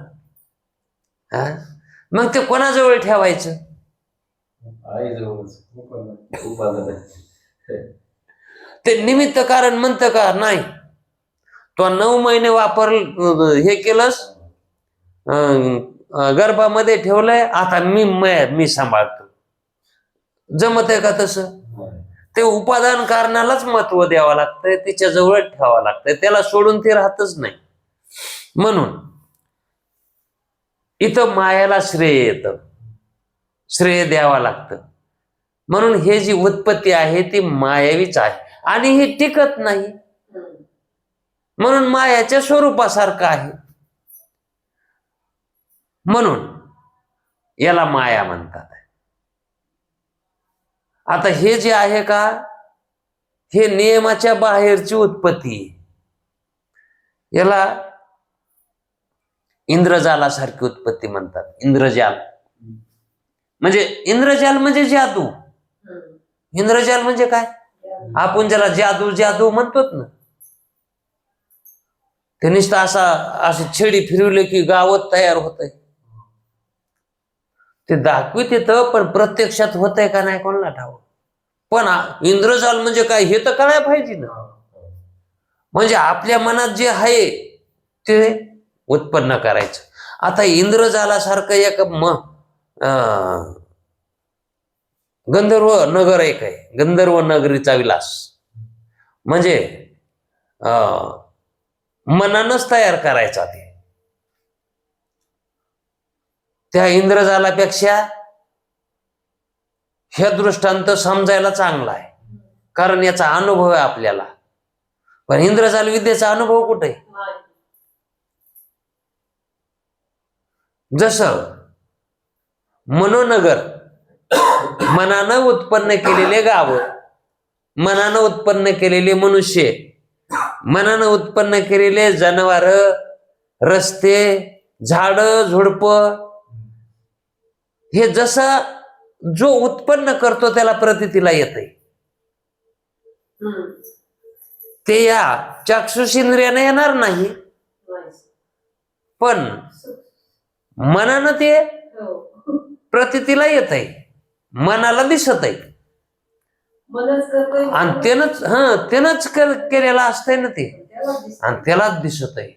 मग ते कोणाजवळ ठेवायचं? ते निमित्त कारण म्हणतं का? नाही. तो 9 महिने हे केलंस, गर्भामध्ये ठेवलंय, आता मी सांभाळतो. जमत आहे का तसं? ते उपादान कारणालाच महत्व द्यावं लागतंय, तिच्याजवळ ठेवावं लागतंय, त्याला सोडून ते राहतच नाही. म्हणून इथं मायाला श्रेय येतं, श्रेय द्यावं लागतं. म्हणून हे जी उत्पत्ती आहे ती मायावीच आहे आणि ही टिकत नाही, म्हणून मायाच्या स्वरूपासारखं आहे. म्हणून याला माया म्हणतात. आता हे जे आहे का, हे नियमाच्या बाहेरची उत्पत्ती, याला इंद्रजालासारखी उत्पत्ती म्हणतात. इंद्रजाल म्हणजे जादू. इंद्रजाल म्हणजे काय? आपण ज्याला जादू म्हणतो ना, ते नुसतं अशी छेडी फिरवले की गावात तयार होतंय. ते दाखवित येतं, पण प्रत्यक्षात होतंय का नाही कोणाला ठाऊक. पण इंद्रजाल म्हणजे काय हे तर कळायला पाहिजे ना. म्हणजे आपल्या मनात जे आहे ते उत्पन्न करायचं. आता इंद्रजालासारखं एक गंधर्व नगर एक आहे, गंधर्व नगरीचा विलास, म्हणजे मनानच तयार करायचा. ते त्या इंद्रजालापेक्षा हे दृष्टांत समजायला चांगला आहे, कारण याचा अनुभव आहे आपल्याला. पण इंद्रजाल विद्येचा अनुभव कुठे? जसं मनोनगर, मनानं उत्पन्न केलेले गाव, मनानं उत्पन्न केलेले मनुष्य, मनानं उत्पन्न केलेले जनावर, रस्ते, झाड, झुडप, हे जसं जो उत्पन्न करतो त्याला प्रतीतीला येतंय. ते या चक्षुषेंद्रियाने येणार नाही, पण मनानं ते प्रतीतीला येतंय, मनाला दिसत आहे. आणि त्यानंच केलेलं असतंय ना ते, आणि त्यालाच दिसत आहे.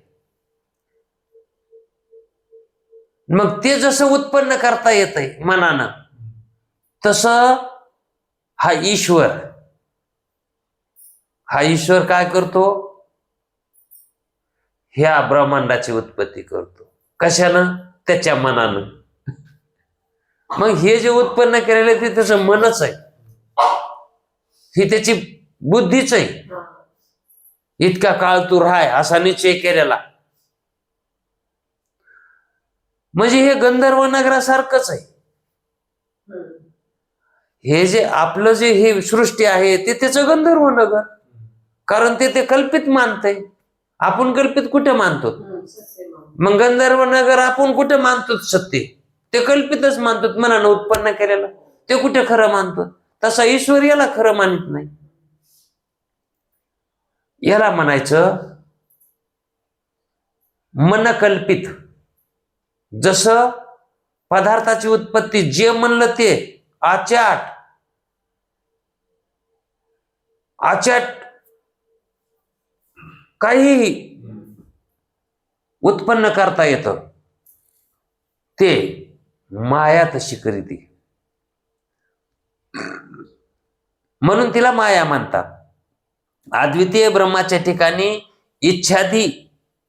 मग ते जसं उत्पन्न करता येतंय मनानं, तसं हा ईश्वर काय करतो? ह्या ब्रह्मांडाची उत्पत्ती करतो. कशानं? त्याच्या मनानं. मग हे जे उत्पन्न केलेलं आहे ते त्याचं मनच आहे, ही त्याची बुद्धीच आहे. इतका काळ तू राहाय असा निश्चय केलेला. म्हणजे हे गंधर्व नगरासारखंच आहे. हे जे आपलं जे हे सृष्टी आहे ते त्याचं गंधर्व नगर, कारण ते कल्पित मानतंय. आपण कल्पित कुठे मानतो? मग गंधर्व नगर आपण कुठे मानतो? सत्य ते कल्पितच मानतो, मनानं उत्पन्न केलेलं ते कुठे खरं मानतो? तसा ईश्वर याला खरं मानित नाही. याला म्हणायचं मनकल्पित. जसं पदार्थाची उत्पत्ती जे म्हणलं ते आचाट काहीही उत्पन्न करता येतं, ते माया तशी करीती, म्हणून तिला माया म्हणतात. अद्वितीय ब्रह्माच्या ठिकाणी इच्छादी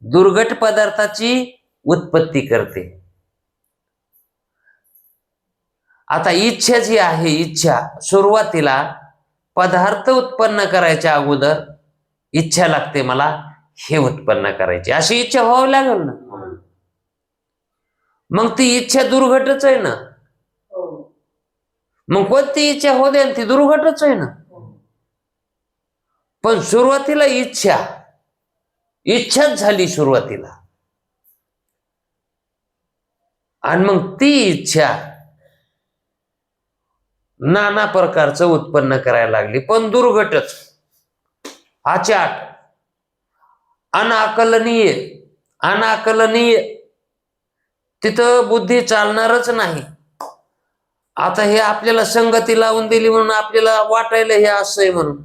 दुर्घट पदार्थाची उत्पत्ती करते. आता इच्छा जी आहे, इच्छा सुरुवातीला पदार्थ उत्पन्न करायच्या अगोदर इच्छा लागते, मला हे उत्पन्न करायचे, अशी इच्छा व्हावी लागेल ना. मग ती इच्छा दुर्घटच आहे ना. मग कोणती इच्छा हो दे ती दुर्घटच आहे ना. पण सुरुवातीला इच्छाच झाली सुरुवातीला, आणि मग ती इच्छा नाना प्रकारचं उत्पन्न करायला लागली, पण दुर्घटच, आचाट, अनाकलनीय. तिथं बुद्धी चालणारच नाही. आता हे आपल्याला संगती लावून दिली म्हणून आपल्याला वाटायला हे असं आहे म्हणून,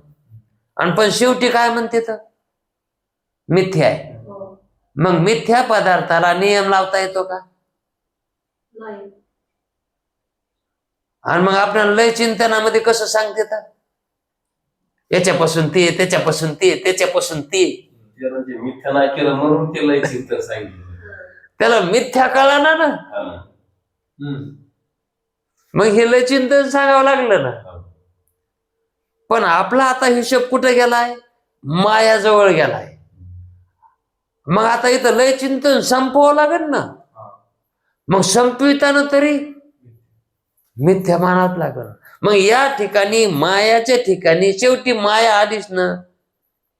आणि पण शेवटी काय म्हणते तर मिथ्या आहे. मग मिथ्या पदार्थाला नियम लावता येतो का? आणि मग आपल्याला लय चिंतनामध्ये कसं सांगते तर याच्यापासून ते, त्याच्यापासून ते, त्याच्यापासून ते. मिथ्या नाही केलं म्हणून ते लय चिंतन सांगितलं. त्याला मिथ्या कळला ना. मग हे लय चिंतन सांगावं लागलं ना. पण आपला आता हिशोब कुठे गेलाय? मायाजवळ गेलाय. मग आता इथं लय चिंतन संपवावं लागेल ना. मग संपविताना तरी मिथ्या मानावं लागेल. मग या ठिकाणी मायाच्या ठिकाणी शेवटी माया आलीच ना,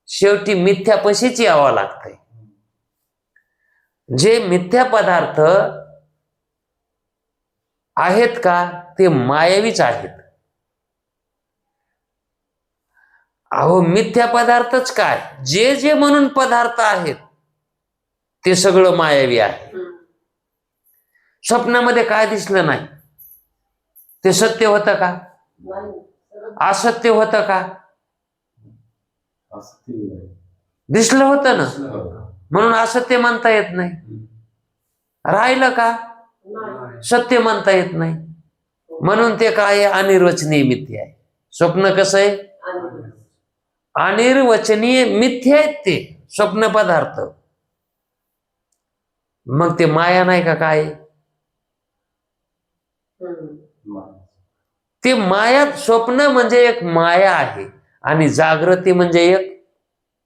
शेवटी मिथ्यापाशीच यावं लागतंय. जे मिथ्या पदार्थ आहेत का ते मायावीच आहेत. अहो मिथ्या पदार्थच काय, जे जे म्हणून पदार्थ आहेत ते सगळं मायावी आहे. स्वप्नामध्ये काय दिसलं नाही ते सत्य होतं का? असत्य होतं का? दिसलं होतं ना, म्हणून असत्य म्हणता येत नाही. राहिलं का? सत्य म्हणता येत नाही. म्हणून ते काय? अनिर्वचनीय मिथ्या आहे. स्वप्न कसं आहे? अनिर्वचनीय मिथ्या आहेत ते स्वप्न पदार्थ. मग ते माया नाही का? काय ते माया? स्वप्न म्हणजे एक माया आहे आणि जागृती म्हणजे एक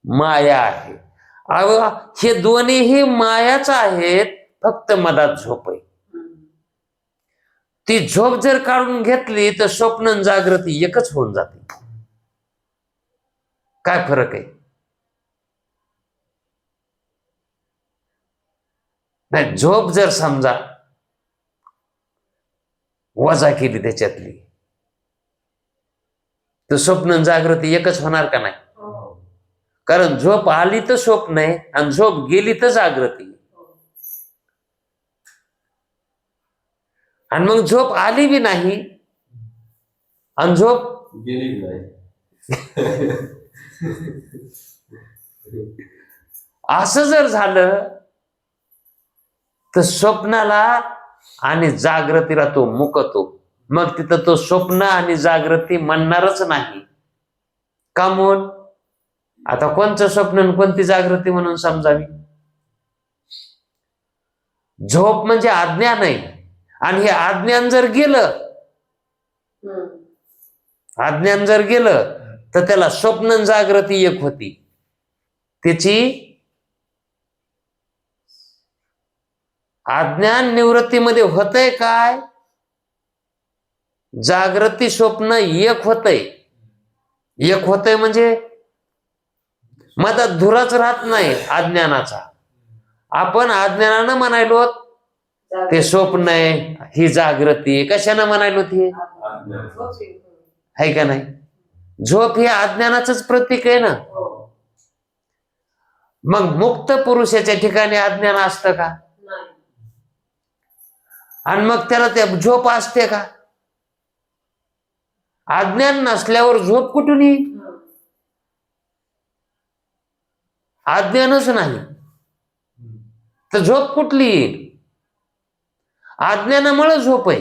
माया आहे. हे दोन्हीही मायाच आहेत, फक्त मधात झोप आहे. ती झोप जर काढून घेतली तर स्वप्न जागृती एकच होऊन जाते. काय फरक आहे? नाही, झोप जर समजा वजा केली त्याच्यातली, तर स्वप्न आणि जागृती एकच होणार का नाही? कारण झोप आली तर स्वप्न आहे आणि झोप गेली तर जागृती. आणि मग झोप आली बी नाही आणि झोप गेली नाही. असं जर झालं तर स्वप्नाला आणि जागृतीला तो मुकतो. मग तिथं तो स्वप्न आणि जागृती म्हणणारच नाही. का म्हणून? आता कोणतं स्वप्न आणि कोणती जागृती म्हणून समजावी? झोप म्हणजे अज्ञान आहे आणि हे अज्ञान जर गेलं, अज्ञान जर गेलं तर त्याला स्वप्न आणि जागृती एक होती. त्याची अज्ञान निवृत्तीमध्ये होतंय काय? जागृती स्वप्न एक होतंय. एक होतंय म्हणजे मधात धुराच राहत नाही अज्ञानाचा. आपण अज्ञानानं म्हणायलो ते स्वप्न आहे, ही जागृती आहे. कशानं म्हणायलो ती? आहे का नाही? झोप हे अज्ञानाचंच प्रतीक आहे ना. मग मुक्त पुरुषाच्या ठिकाणी अज्ञान असतं का? आणि मग त्याला त्या झोप असते का? अज्ञान नसल्यावर झोप कुठून येईल? अज्ञानच नाही तर झोप कुठली येईल? अज्ञानामुळे झोप आहे.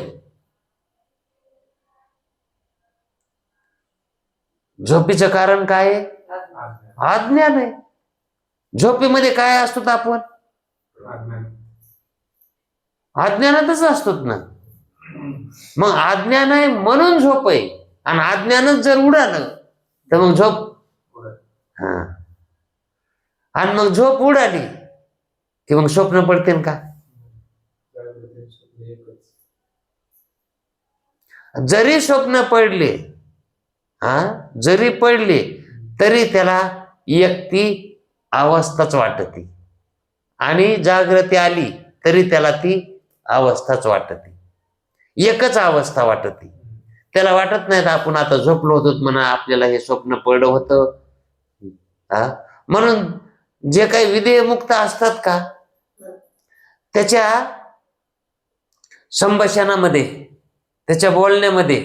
झोपीचं कारण काय आहे? अज्ञान आहे. झोपेमध्ये काय असतो आपण? अज्ञानातच असतो ना. मग अज्ञान आहे म्हणून झोप आहे आणि अज्ञानच जर उडालं तर मग झोप. हा, आणि मग झोप उडाली की मग स्वप्न पडते का? जरी स्वप्न पडले, जरी पडले तरी त्याला एकटी अवस्थाच वाटते आणि जागृती आली तरी त्याला ती अवस्थाच वाटते. एकच अवस्था वाटते. त्याला वाटत नाही आपण आता झोपलो होतो म्हणा आपल्याला हे स्वप्न पडलं होतं. म्हणून जे काही विधेयमुक्त असतात का त्याच्या संभाषणामध्ये, त्याच्या बोलण्यामध्ये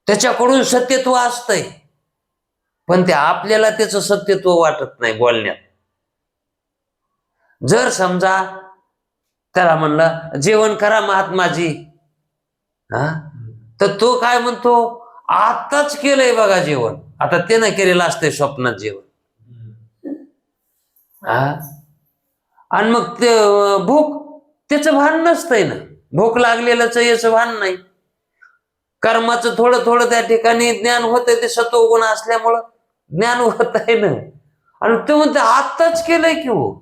त्याच्याकडून सत्यत्व असतंय, पण ते आपल्याला त्याचं सत्यत्व वाटत नाही बोलण्यात. जर समजा त्याला म्हणलं जेवण करा महात्माजी, तर तो काय म्हणतो? आताच केलंय बघा जेवण. आता ते नाही केलेलं असतंय स्वप्नात जेवण. आणि मग ते भूक त्याचं भान नसतंय ना. भूक लागलेलंच याचं भान नाही. कर्माचं थोडं थोडं त्या ठिकाणी ज्ञान होतंय, ते सत्वगुण असल्यामुळं ज्ञान होत आहे ना. आणि ते म्हणते आत्ताच केलंय की हो.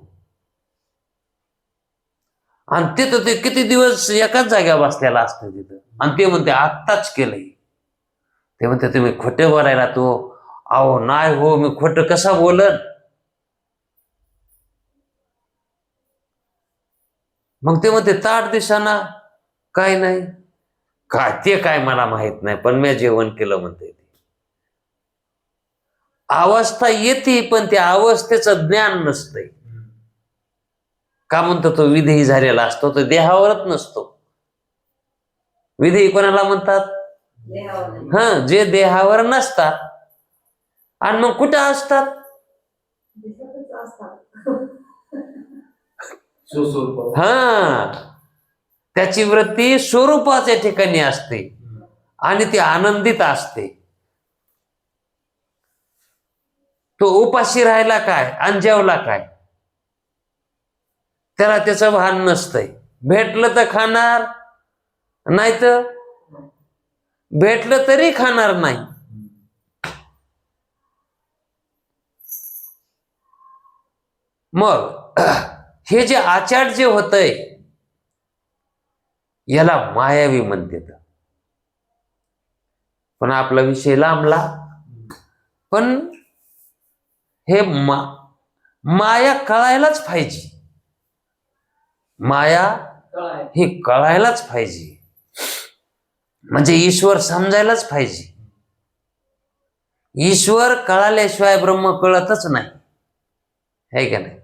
आणि तिथं ते किती दिवस एकाच जाग्यावर बसलेला असतं तिथं, आणि ते म्हणते आत्ताच केलंय. ते म्हणते तुम्ही खोटे बोलायला तो. अहो नाही हो, मी खोटं कसं बोलन? मग ते म्हणते ताट दिसाना, काय नाही काय ते काय मला माहित नाही, पण मी जेवण केलं म्हणते. अवस्था येते पण त्या अवस्थेचं ज्ञान नसतंय. का म्हणतो? तो विधेयी झालेला असतो, तो देहावरच नसतो. विधेयी कोणाला म्हणतात? जे देहावर नसतात. आणि मग कुठं असतात? त्याची वृत्ती स्वरूपाच्या ठिकाणी असते आणि ती आनंदित असते. तो उपाशी राहिला काय आणि जेवला काय त्याला त्याचं भान नसतंय. भेटलं तर खाणार, नाही तर भेटलं तरी खाणार नाही. मग हे जे आचार जे होतंय याला मायावी म्हणते. पण आपला विषय लांबला. पण हे माया कळायलाच पाहिजे. माया हे कळायलाच पाहिजे, म्हणजे ईश्वर समजायलाच पाहिजे. ईश्वर कळाल्याशिवाय ब्रह्म कळतच नाही, है का नाही?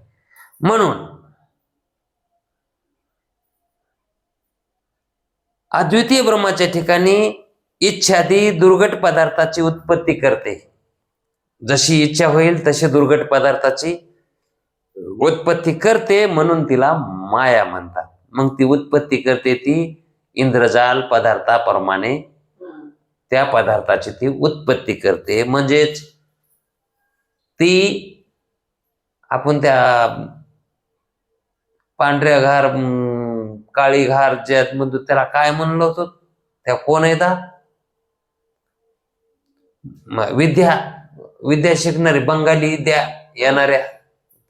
म्हणून अद्वितीय ब्रह्माच्या ठिकाणी इच्छादी दुर्घट पदार्थाची उत्पत्ती करते. जशी इच्छा होईल तशी दुर्घट पदार्थाची उत्पत्ती करते, म्हणून तिला माया म्हणतात. मग ती उत्पत्ती करते ती इंद्रजाल पदार्थाप्रमाणे त्या पदार्थाची ती उत्पत्ती करते. म्हणजेच ती आपण त्या पांढऱ्या घार काळी घार ज्यात म्हणतो त्याला काय म्हणलो होतो, त्या कोण येतात विद्या विद्या शिकणारे बंगाली विद्या येणाऱ्या,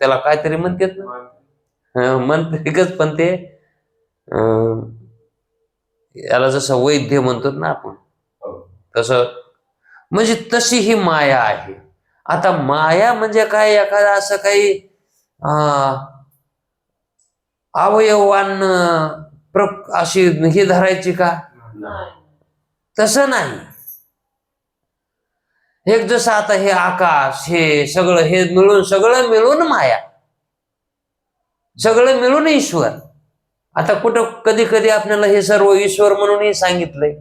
त्याला काहीतरी म्हणतात ना, म्हणतेच. पण ते याला जसं वैद्य म्हणतो ना आपण, तसं म्हणजे तशी ही माया आहे. आता माया म्हणजे काय, एखादा असं काही अवयवान अशी ही धरायची का, तसं नाही. एक जसं आता हे आकाश हे सगळं हे मिळून सगळं मिळून माया, सगळं मिळून ईश्वर. आता कुठं कधी कधी आपल्याला हे सर्व ईश्वर म्हणूनही सांगितलंय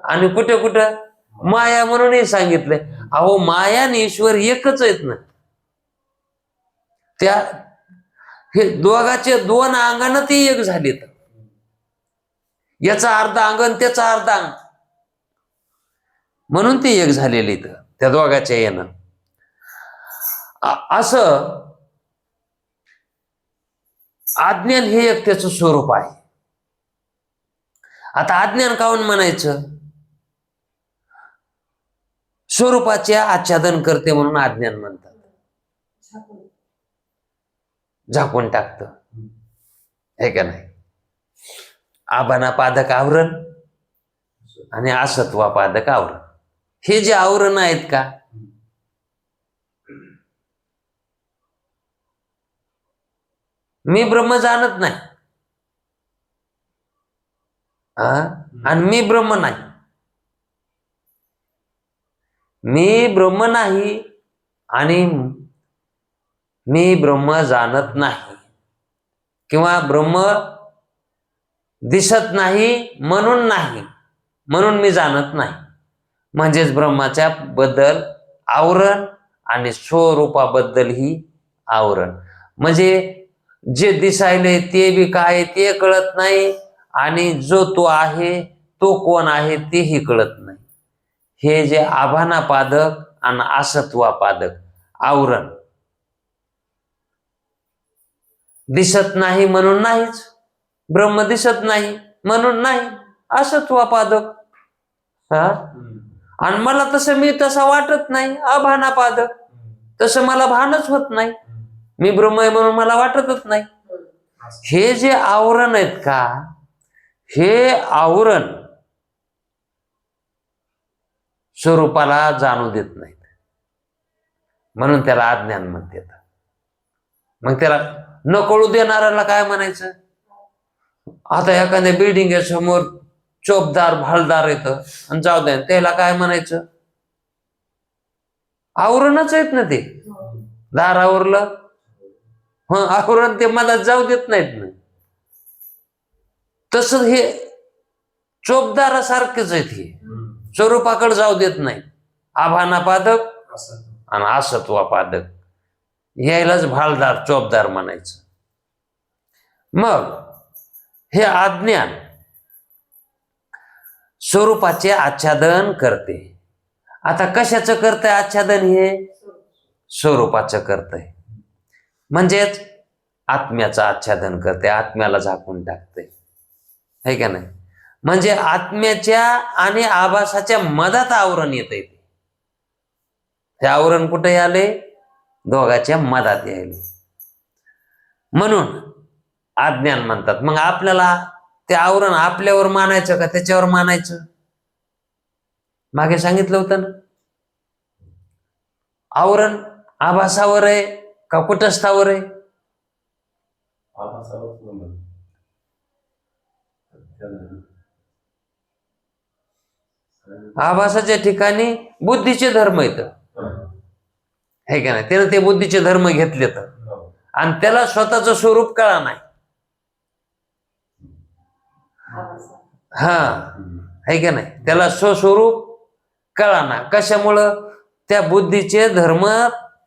आणि कुठं कुठं माया म्हणूनही सांगितलंय. अहो माया आणि ईश्वर एकच आहेत ना. त्या हे दोघाचे दोन अंगानं ती एक झालीत. याचा अर्ध अंग आणि त्याचा अर्ध अंग, म्हणून ती एक झालेली त्या दोघाच्या येणं. असं अज्ञान हे एक त्याचं स्वरूप आहे. आता अज्ञान काऊन म्हणायचं, स्वरूपाचे आच्छादन करते म्हणून अज्ञान म्हणतात. झाकून टाकतं, हे का नाही? आभाना पादक आवरण आणि असत्वा पादक आवरण, हे जे आवरण आहेत का, मी ब्रह्म जाणत नाही आणि मी ब्रह्म नाही, मी ब्रह्म नाही आणि मी ब्रह्म जाणत नाही, किंवा ब्रह्म दिसत नाही म्हणून नाही, म्हणून मी जाणत नाही. म्हणजेच ब्रह्माच्या बद्दल आवरण आणि स्वरूपाबद्दल ही आवरण. म्हणजे जे दिसायले ते बी काय ते कळत नाही, आणि जो तो आहे तो कोण आहे तेही कळत नाही. हे जे आभानापादक आणि असत्वापादक आवरण, दिसत नाही म्हणून नाहीच, ब्रह्म दिसत नाही म्हणून नाही, असत्वापादक. आणि मला तसं मी तसा वाटत नाही, अभानापादक, तसं मला भानच होत नाही, मी ब्रह्म आहे म्हणून मला वाटतच नाही. हे जे आवरण आहेत का, हे आवरण स्वरूपाला जाणू देत नाहीत, म्हणून त्याला अज्ञान म्हणतात. मग त्याला न कळू देणाऱ्याला काय म्हणायचं? आता एखाद्या बिल्डिंग समोर चोपदार भालदार येतं आणि जाऊ द्या, त्याला काय म्हणायचं? आवरणच आहेत ना ते, दार आवरलं, आवरण, ते मला जाऊ देत नाहीत ना. तस हे चोपदारासारखेच आहेत, हे स्वरूपाकडे जाऊ देत नाही. आभानापादक आणि असत्वापादक, यायलाच भालदार चोपदार म्हणायचं. मग हे अज्ञान स्वरूपाचे आच्छादन करते. आता कशाचं करतंय आच्छादन? हे स्वरूपाचं करतंय, म्हणजेच आत्म्याचं आच्छादन करते, आत्म्याला झाकून टाकते, है का नाही? म्हणजे आत्म्याच्या आणि आभासाच्या मधात आवरण येतंय. ते आवरण कुठे आले? दोघाच्या मधात यायले, म्हणून अज्ञान म्हणतात. मग आपल्याला ते आवरण आपल्यावर मानायचं का त्याच्यावर मानायचं? मागे सांगितलं होतं ना, आवरण आभासावर आहे का कुटस्थावर आहे? आभासावरच नंबर. आभासाच्या ठिकाणी बुद्धीचे धर्म येतं, है का नाही? त्यानं ते बुद्धीचे धर्म घेतले तर, आणि त्याला स्वतःचं स्वरूप कळा नाही. हा, है का नाही? त्याला स्वस्वरूप कळा ना. कशामुळं? त्या बुद्धीचे धर्म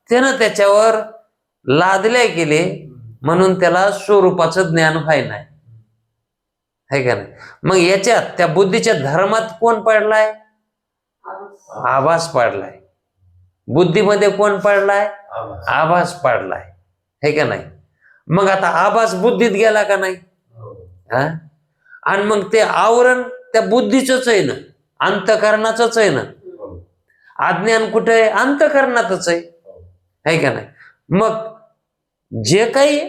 त्यानं त्याच्यावर लादले गेले, म्हणून त्याला स्वरूपाचं ज्ञान व्हाय नाही, है का नाही? मग याच्यात त्या बुद्धीच्या धर्मात कोण पडलाय? आभास पडलाय. बुद्धीमध्ये कोण पडलाय? आभास पडलाय, है का नाही? मग आता आभास बुद्धीत गेला का नाही? हा, आणि मग ते आवरण त्या बुद्धीचंच आहे ना, अंतःकरणाचंच आहे ना. अज्ञान कुठे आहे? अंतःकरणातच आहे का नाही? मग जे काही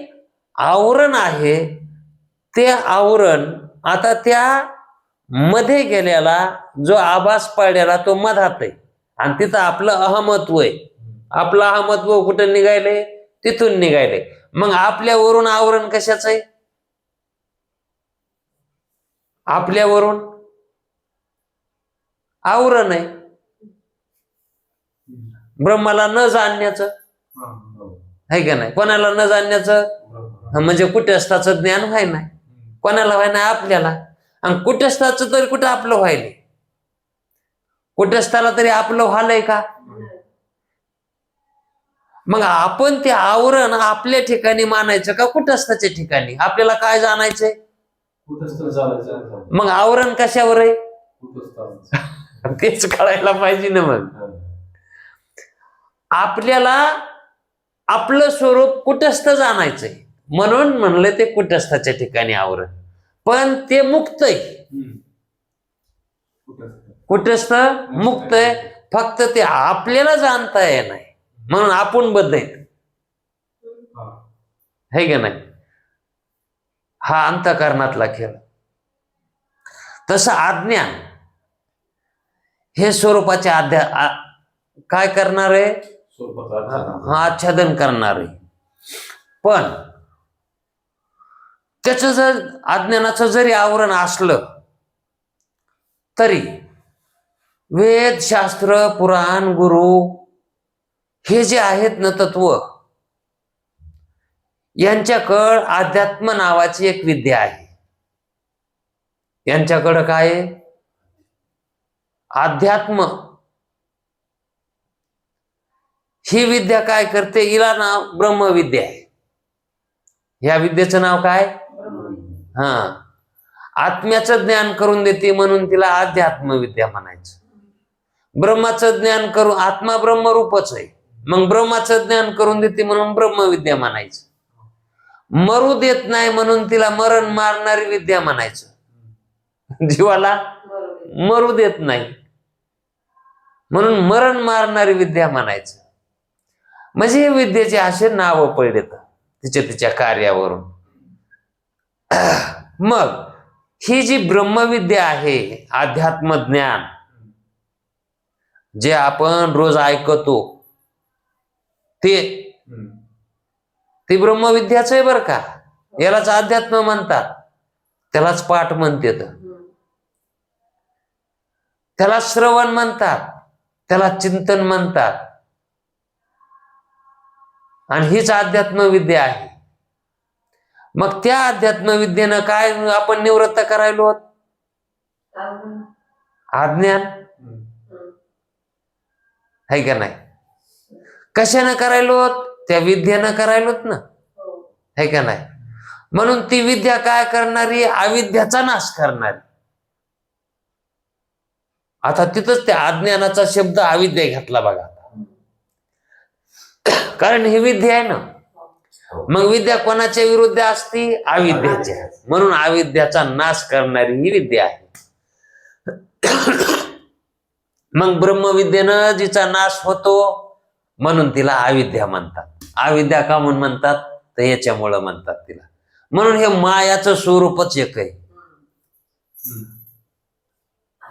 आवरण आहे ते आवरण आता त्या मध्ये गेलेला जो आभास पडलेला तो मधात आहे, आणि तिथं आपलं अहमत्व आहे. आपलं अहमत्व कुठं निघायले? तिथून निघायले. मग आपल्यावरून आवरण कशाचं आहे? आपल्यावरून आवरण आहे ब्रह्माला न जाणण्याचं, है का नाही? कोणाला न जाणण्याचं? म्हणजे कुटस्थाचं ज्ञान व्हाय नाही. कोणाला व्हाय नाही? आपल्याला. आणि कुटस्थाचं तरी कुठं आपलं व्हायले? कुटस्थाला तरी आपलं व्हायलंय का? मग आपण ते आवरण आपल्या ठिकाणी मानायचं का कुटस्थाच्या ठिकाणी? आपल्याला काय जाणायचंय? मग आवरण कशावर आहे? तेच कळायला पाहिजे ना. मग आपल्याला आपलं स्वरूप कुटस्थ जाणायचंय, म्हणून म्हणलं ते कुटस्थाच्या ठिकाणी आवरण. पण ते मुक्त आहे. कुटस्थ मुक्त आहे, फक्त ते आपल्याला जाणता येत नाही, म्हणून आपण बद्ध आहेत, है का नाही? हा अंतःकरणातला खेळ. तसं अज्ञान हे स्वरूपाचे काय करणार आहे? आच्छादन करणार आहे. पण त्याचं जर अज्ञानाचं जरी आवरण असलं तरी वेद, शास्त्र, पुराण, गुरु हे जे आहेत ना तत्व, यांच्याकडं अध्यात्म नावाची एक विद्या आहे. यांच्याकडं काय आहे? अध्यात्म. ही विद्या काय करते? हिला नाव ब्रह्मविद्या आहे. या विद्येचं नाव काय? हा, आत्म्याचं ज्ञान करून देते म्हणून तिला अध्यात्म विद्या म्हणायचं. ब्रह्माचं ज्ञान करून, आत्मा ब्रह्मरूपच आहे, मग ब्रह्माचं ज्ञान करून देते म्हणून ब्रह्मविद्या म्हणायचं. मरू देत नाही म्हणून तिला मरण मारणारी विद्या म्हणायचं. जीवाला मरू देत नाही म्हणून मरण मारणारी विद्या म्हणायचं. म्हणजे हे विद्येचे असे नाव पडलेत तिच्या कार्यावरून. मग ही जी ब्रह्मविद्या आहे, अध्यात्म ज्ञान जे आपण रोज ऐकतो ते ब्रह्मविद्याच आहे बरं का. यालाच अध्यात्म म्हणतात, त्यालाच पाठ म्हणतात, त्याला श्रवण म्हणतात, त्याला चिंतन म्हणतात, आणि हीच अध्यात्म विद्या आहे. मग त्या अध्यात्म विद्येनं काय आपण निवृत्त करायलो? अज्ञान, है का नाही? कशानं करायलो? त्या विद्येनं करायलोत ना, है का नाही? म्हणून ती विद्या काय करणारी? अविद्याचा नाश करणारी. आता तिथंच त्या अज्ञानाचा शब्द अविद्या घेतला बघा, कारण ही विद्या आहे ना. मग विद्या कोणाच्या विरुद्ध असती? अविद्याच्या. म्हणून अविद्याचा नाश करणारी ही विद्या आहे. मग ब्रह्मविद्येनं जिचा नाश होतो म्हणून तिला अविद्या म्हणतात. अविद्या का म्हणून म्हणतात? तर याच्यामुळं म्हणतात तिला. म्हणून हे मायाचं स्वरूपच एक आहे.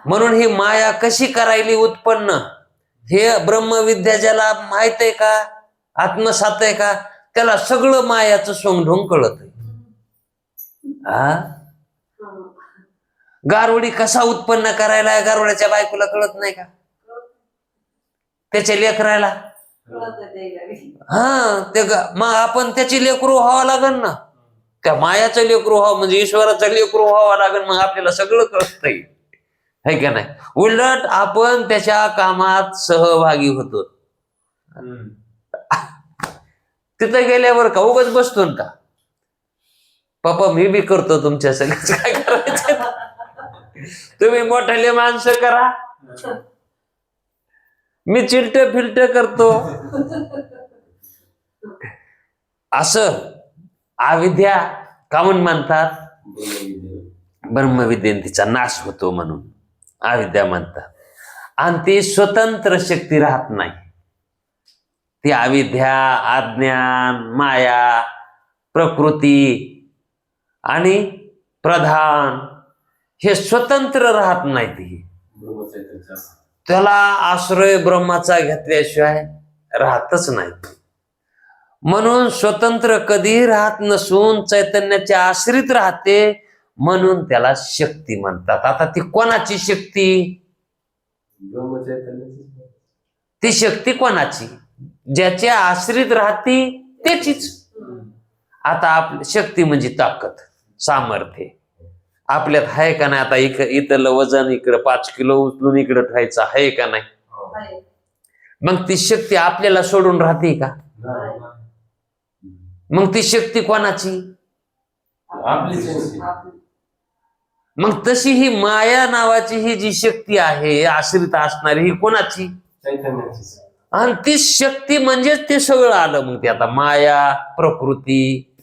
म्हणून ही माया कशी करायली उत्पन्न, हे ब्रह्मविद्या ज्याला माहित आहे का आत्मसात आहे का, त्याला सगळं मायाचं सोंगढोंग कळत आहे. गारुडी कसा उत्पन्न करायला गारुड्याच्या बायकोला कळत नाही का, त्याच्या लेकरायला. मग आपण त्याची लेकरू व्हावं लागेल ना, त्या मायाचं लेकरू व्हावं म्हणजे ईश्वराचं लेकरू व्हावं लागेल. मग आपल्याला सगळं कळतंय, है का नाही. उलट आपण त्याच्या कामात सहभागी होतो. तिथं गेल्यावर का उगाच बसतो का, पप्पा मी बी करतो तुमच्या सगळ्याच, काय करायचं तुम्ही मोठाले माणसं करा, मी चिलट फिलट करतो. असं अविद्या कामून म्हणतात, ब्रह्मविद्येने तिचा नाश होतो म्हणून अविद्या म्हणतात. आणि ती स्वतंत्र शक्ती राहत नाही. ती अविद्या, अज्ञान, माया, प्रकृती आणि प्रधान हे स्वतंत्र राहत नाही. ती त्याला आश्रय ब्रह्माचा घेतल्याशिवाय राहतच नाही. म्हणून स्वतंत्र कधीही राहत नसून चैतन्याच्या आश्रित राहते, म्हणून त्याला शक्ती म्हणतात. आता ती कोणाची शक्ती, ती शक्ती कोणाची, ज्याच्या आश्रित राहते त्याचीच. आता आपली शक्ती म्हणजे ताकद, सामर्थ्य आपल्यात आहे का नाही. आता इथलं वजन इकडं 5 किलो उचलून इकडं ठेवायचं आहे का नाही. मग ती शक्ती आपल्याला सोडून राहते का, मग ती शक्ती कोणाची, मग तशी ही माया नावाची ही जी शक्ती आहे आश्रित असणारी, ही कोणाची, आणि ती शक्ती म्हणजेच ते सगळं आलं. मग ते आता माया, प्रकृती,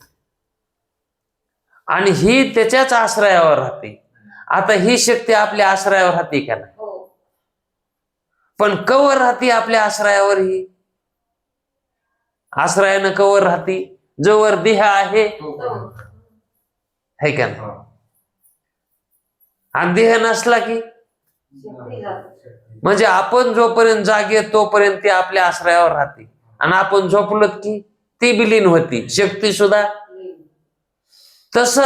आणि ही त्याच्याच आश्रयावर राहते. आता ही शक्ती आपल्या आश्रयावर राहते का नाही, पण कवर राहते आपल्या आश्रयावर. ही आश्रयानं कवर राहते, जोवर देह आहे का नाही. आणि देह नसला की म्हणजे आपण जोपर्यंत जागे तोपर्यंत ती आपल्या आश्रयावर राहते, आणि आपण झोपलो की ती विलीन होती शक्ती सुद्धा. तस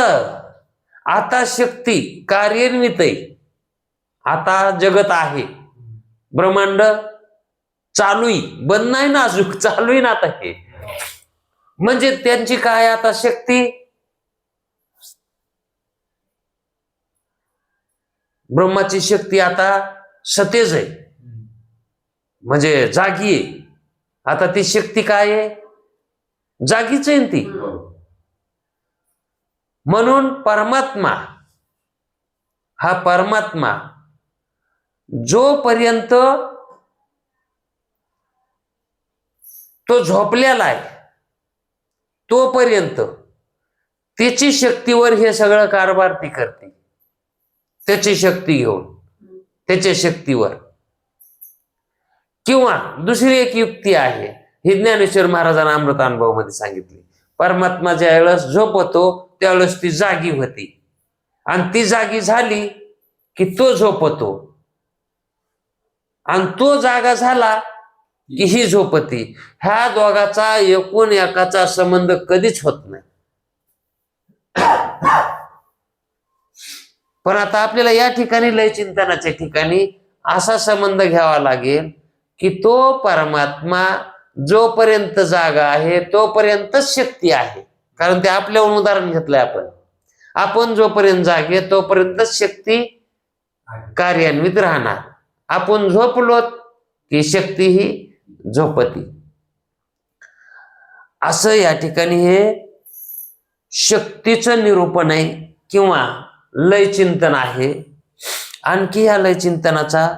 आता शक्ती कार्यान्वित आहे. आता जगत आहे, ब्रह्मांड चालू आहे, बंद नाही ना अजून, चालू आहे ना आता. हे म्हणजे त्यांची काय आता शक्ती, ब्रह्माची शक्ती आता सतेज आहे, म्हणजे जागी आहे. आता ती शक्ती काय आहे, जागीच आहे ती. म्हणून परमात्मा हा परमात्मा जोपर्यंत तो झोपलेला आहे तोपर्यंत त्याची शक्तीवर हे सगळं कारभार ती करते. त्याची शक्ती घेऊन त्याच्या शक्तीवर. किंवा दुसरी एक युक्ती आहे, ही ज्ञानेश्वर महाराजांना अमृतानुभव मध्ये सांगितली. परमात्मा ज्या वेळेस झोपतो त्यावेळेस ती जागी होती, आणि ती जागी झाली की तो झोपतो, आणि तो जागा झाला की ही झोपती. ह्या दोघाचा एकूण एकाचा संबंध कधीच होत नाही. पण आता आपल्याला या ठिकाणी लय चिंतनाच्या ठिकाणी असा संबंध घ्यावा लागेल की तो परमात्मा जोपर्यंत जागा आहे तोपर्यंतच शक्ती आहे. कारण ते आपल्याहून उदाहरण घेतलंय आपण जोपर्यंत जागे तोपर्यंतच शक्ती कार्यान्वित राहणार. आपण झोपलो की शक्ती ही झोपती. असं या ठिकाणी हे शक्तीचं निरूपण आहे किंवा लय चिंतन आहे. आणखी ह्या लय चिंतनाचा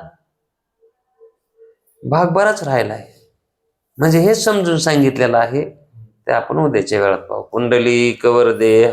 भाग बराच राहिला आहे, म्हणजे हे समजून सांगितलेलं आहे. ते आपण उद्याच्या वेळात पाहू. कुंडली कवरदे.